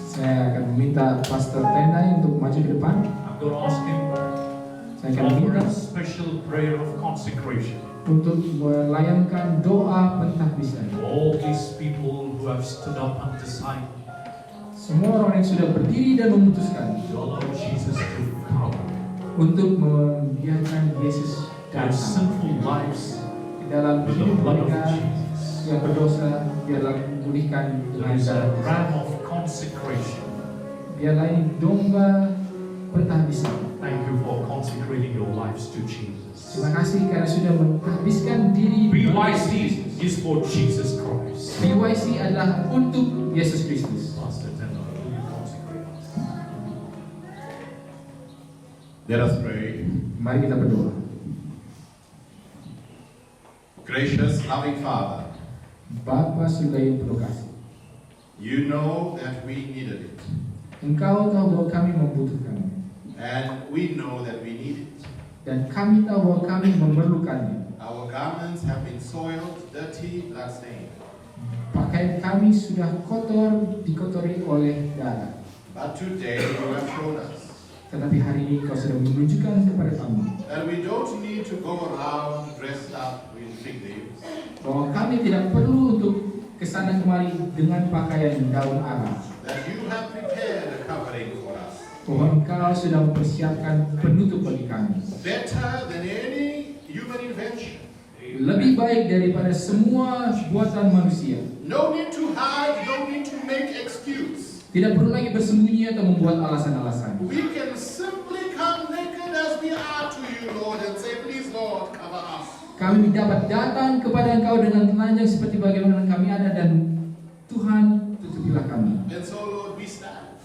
B: Saya akan meminta Pastor Tendai untuk maju ke depan.
A: I'm going to ask him
B: Saya
A: to
B: akan
A: offer
B: minta
A: a special prayer of consecration.
B: untuk melayangkan doa pentahbisan.
A: All these people who have stood up and decided,
B: Semua orang yang sudah berdiri dan memutuskan
A: your Lord Jesus to come,
B: untuk membiarkan Yesus
A: their
B: datang
A: sinful lives
B: di dalam
A: with the
B: hidup
A: blood of
B: mereka
A: Jesus.
B: yang berdosa, biarlah pulihkan
A: There
B: dengan
A: is a
B: darah.
A: ram of consecration.
B: Biarlah ini domba pentahbisan.
A: Thank you for consecrating your lives to Jesus.
B: Terima kasih karena sudah mentahbiskan diri.
A: BYC is for Jesus Christ.
B: BYC adalah untuk Yesus Kristus.
A: Pastor Tendo, will you consecrate us?
D: Let us pray.
B: Mari kita berdoa.
D: Gracious, loving Father,
B: Bapa surga yang penuh kasih,
D: you know that we needed it,
B: Engkau tahu bahwa kami membutuhkannya,
D: and we know that we need it.
B: dan kami tahu bahwa kami memerlukannya.
D: Our garments have been soiled, dirty, bloodstained.
B: Pakaian kami sudah kotor, dikotori oleh darah.
D: But today you have shown us
B: Tetapi hari ini Kau sudah menunjukkan kepada kami
D: that we don't need to go around dressed up with fig leaves,
B: bahwa kami tidak perlu untuk kesana kemari dengan pakaian daun arah.
D: that you have prepared a covering for us,
B: Bahwa Engkau sudah mempersiapkan penutup bagi kami.
D: better than any human invention.
B: Lebih baik daripada semua buatan manusia.
D: No need to hide, no need to make excuse.
B: Tidak perlu lagi bersembunyi atau membuat alasan-alasan.
D: We can simply come naked as we are to you, Lord, and say, please, Lord, cover us.
B: Kami dapat datang kepada Engkau dengan telanjang seperti bagaimana kami ada, dan Tuhan tutupilah kami.
D: And so, Lord, we stand.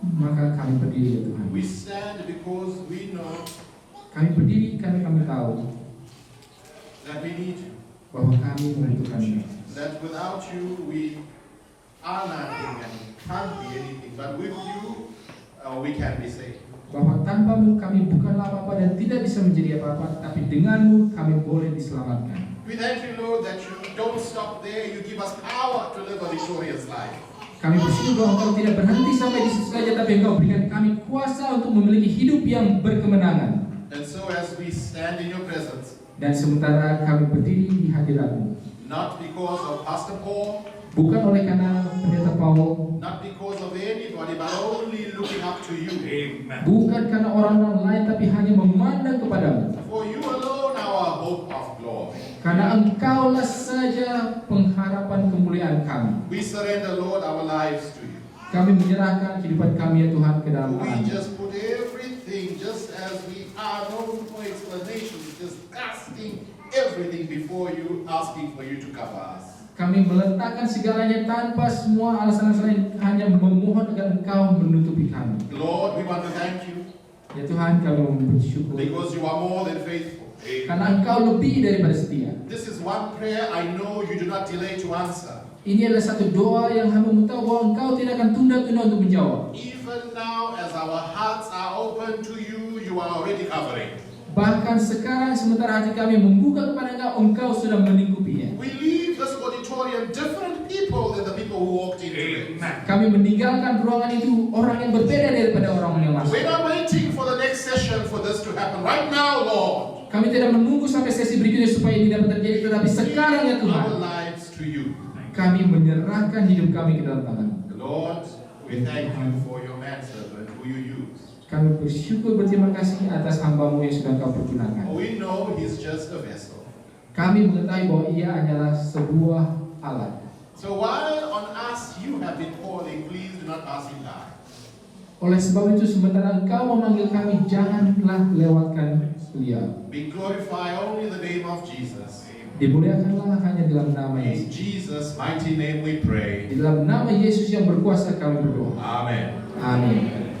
B: Maka kami berdiri ya Tuhan.
D: We stand because we know
B: Kami berdiri karena kami tahu
D: that we need you.
B: bahwa kami membutuhkanmu.
D: That without you, we are nothing and can't be anything. But with you, we can be saved.
B: Bahwa tanpamu kami bukanlah apa-apa dan tidak bisa menjadi apa-apa, tapi denganmu kami boleh diselamatkan.
D: We thank you, Lord, that you don't stop there. You give us power to live a victorious life.
B: Kami bersyukur bahwa Engkau tidak berhenti sampai di situ saja, tapi Engkau berikan kami kuasa untuk memiliki hidup yang berkemenangan.
D: And so as we stand in your presence,
B: Dan sementara kami berdiri di hadirat-Mu,
D: not because of Pastor Paul,
B: bukan oleh karena pendeta Paul,
D: not because of anybody, but only looking up to you.
A: Amen.
B: bukan karena orang-orang lain, tapi hanya memandang kepadamu.
D: For you alone our hope of glory.
B: Karena Engkaulah saja pengharapan kemuliaan kami.
D: We surrender, Lord, our lives to you.
B: Kami menyerahkan kehidupan kami ya Tuhan ke dalam
D: We
B: tangan-Mu.
D: just put everything just as we are, no explanation, just casting everything before you, asking for you to cover us.
B: Kami meletakkan segalanya tanpa semua alasan-alasan lain, hanya memohon agar Engkau menutupi kami.
D: Lord, we want to thank you
B: Ya Tuhan, kami bersyukur
D: because you are more than faithful.
B: Karena Engkau lebih daripada setia.
D: This is one prayer I know you do not delay to answer.
B: Ini adalah satu doa yang hamba tahu bahwa Engkau tidak akan tunda-tunda untuk menjawab.
D: Even now, as our hearts are open to you, you are already covering.
B: Bahkan sekarang sementara hati kami membuka kepada Engkau, Engkau sudah melingkupinya.
D: We leave this auditorium different people than the people who walked into it.
B: Kami meninggalkan ruangan itu orang yang berbeda daripada orang yang masuk.
D: We're not waiting for the next session for this to happen. Right now, Lord,
B: Kami tidak menunggu sampai sesi berikutnya supaya ini dapat terjadi, tetapi sekarang ya Tuhan,
D: our lives to you.
B: kami menyerahkan hidup kami ke dalam tangan.
D: Lord, we thank you for your manservant who you use.
B: Kami bersyukur berterima kasih atas hamba-Mu yang sudah Kau pergunakan.
D: We know he's just a vessel.
B: Kami mengetahui bahwa ia adalah sebuah alat.
D: So while on us you have been calling, please do not pass him by.
B: Oleh sebab itu sementara Engkau memanggil kami, janganlah lewatkan beliau.
D: We glorify only the name of Jesus.
B: Dimuliakanlah hanya dalam nama
D: In
B: Yesus.
D: Jesus' mighty name we pray.
B: Di dalam nama Yesus yang berkuasa kami berdoa.
D: Amen.
B: Amin.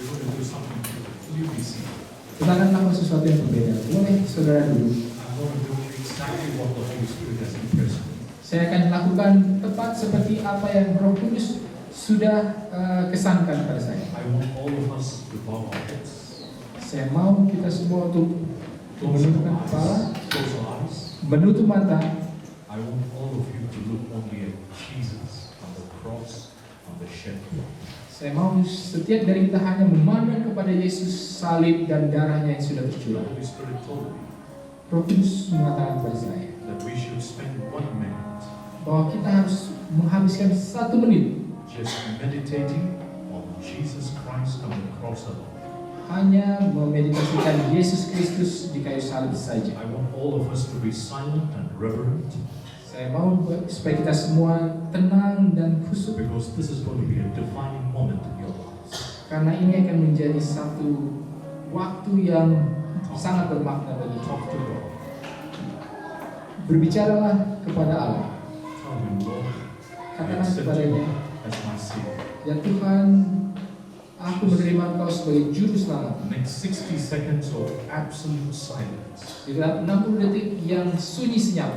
A: We're going to do something completely different.
B: Kita akan melakukan sesuatu yang berbeda. Boleh saudara dulu.
A: I'm going to do exactly what the Holy Spirit has impressed me.
B: Saya akan lakukan tepat seperti apa yang Roh Kudus sudah kesankan pada saya.
A: I want all of us to bow our heads,
B: Saya mau kita semua untuk
A: close
B: menundukkan
A: our
B: kepala,
A: eyes, close our eyes.
B: menutup mata.
A: I want all of you to look only at Jesus on the cross, on the shed blood.
B: Saya mau setiap dari kita hanya memandang kepada Yesus, salib dan darahnya yang sudah
A: The
B: tercurah.
A: Holy Spirit told me
B: Roh Kudus mengatakan kepada saya
A: that we should spend 1 minute
B: bahwa kita harus menghabiskan 1 menit
A: just meditating on Jesus Christ on the cross alone.
B: hanya memeditasikan Yesus Kristus di kayu salib saja.
A: I want all of us to be silent and reverent,
B: Saya mau supaya kita semua tenang dan khusyuk,
A: because this is going to be a defining moment in your lives.
B: karena ini akan menjadi satu waktu yang sangat bermakna bagi kita.
A: Talk to God.
B: Berbicaralah kepada Allah.
A: Tell him, Lord, I
B: Katakan
A: accept
B: kepadanya,
A: you as my Savior.
B: ya Tuhan, aku menerima Engkau sebagai juru selamat.
A: Next 60 seconds of absolute silence.
B: Di dalam 60 detik yang sunyi senyap,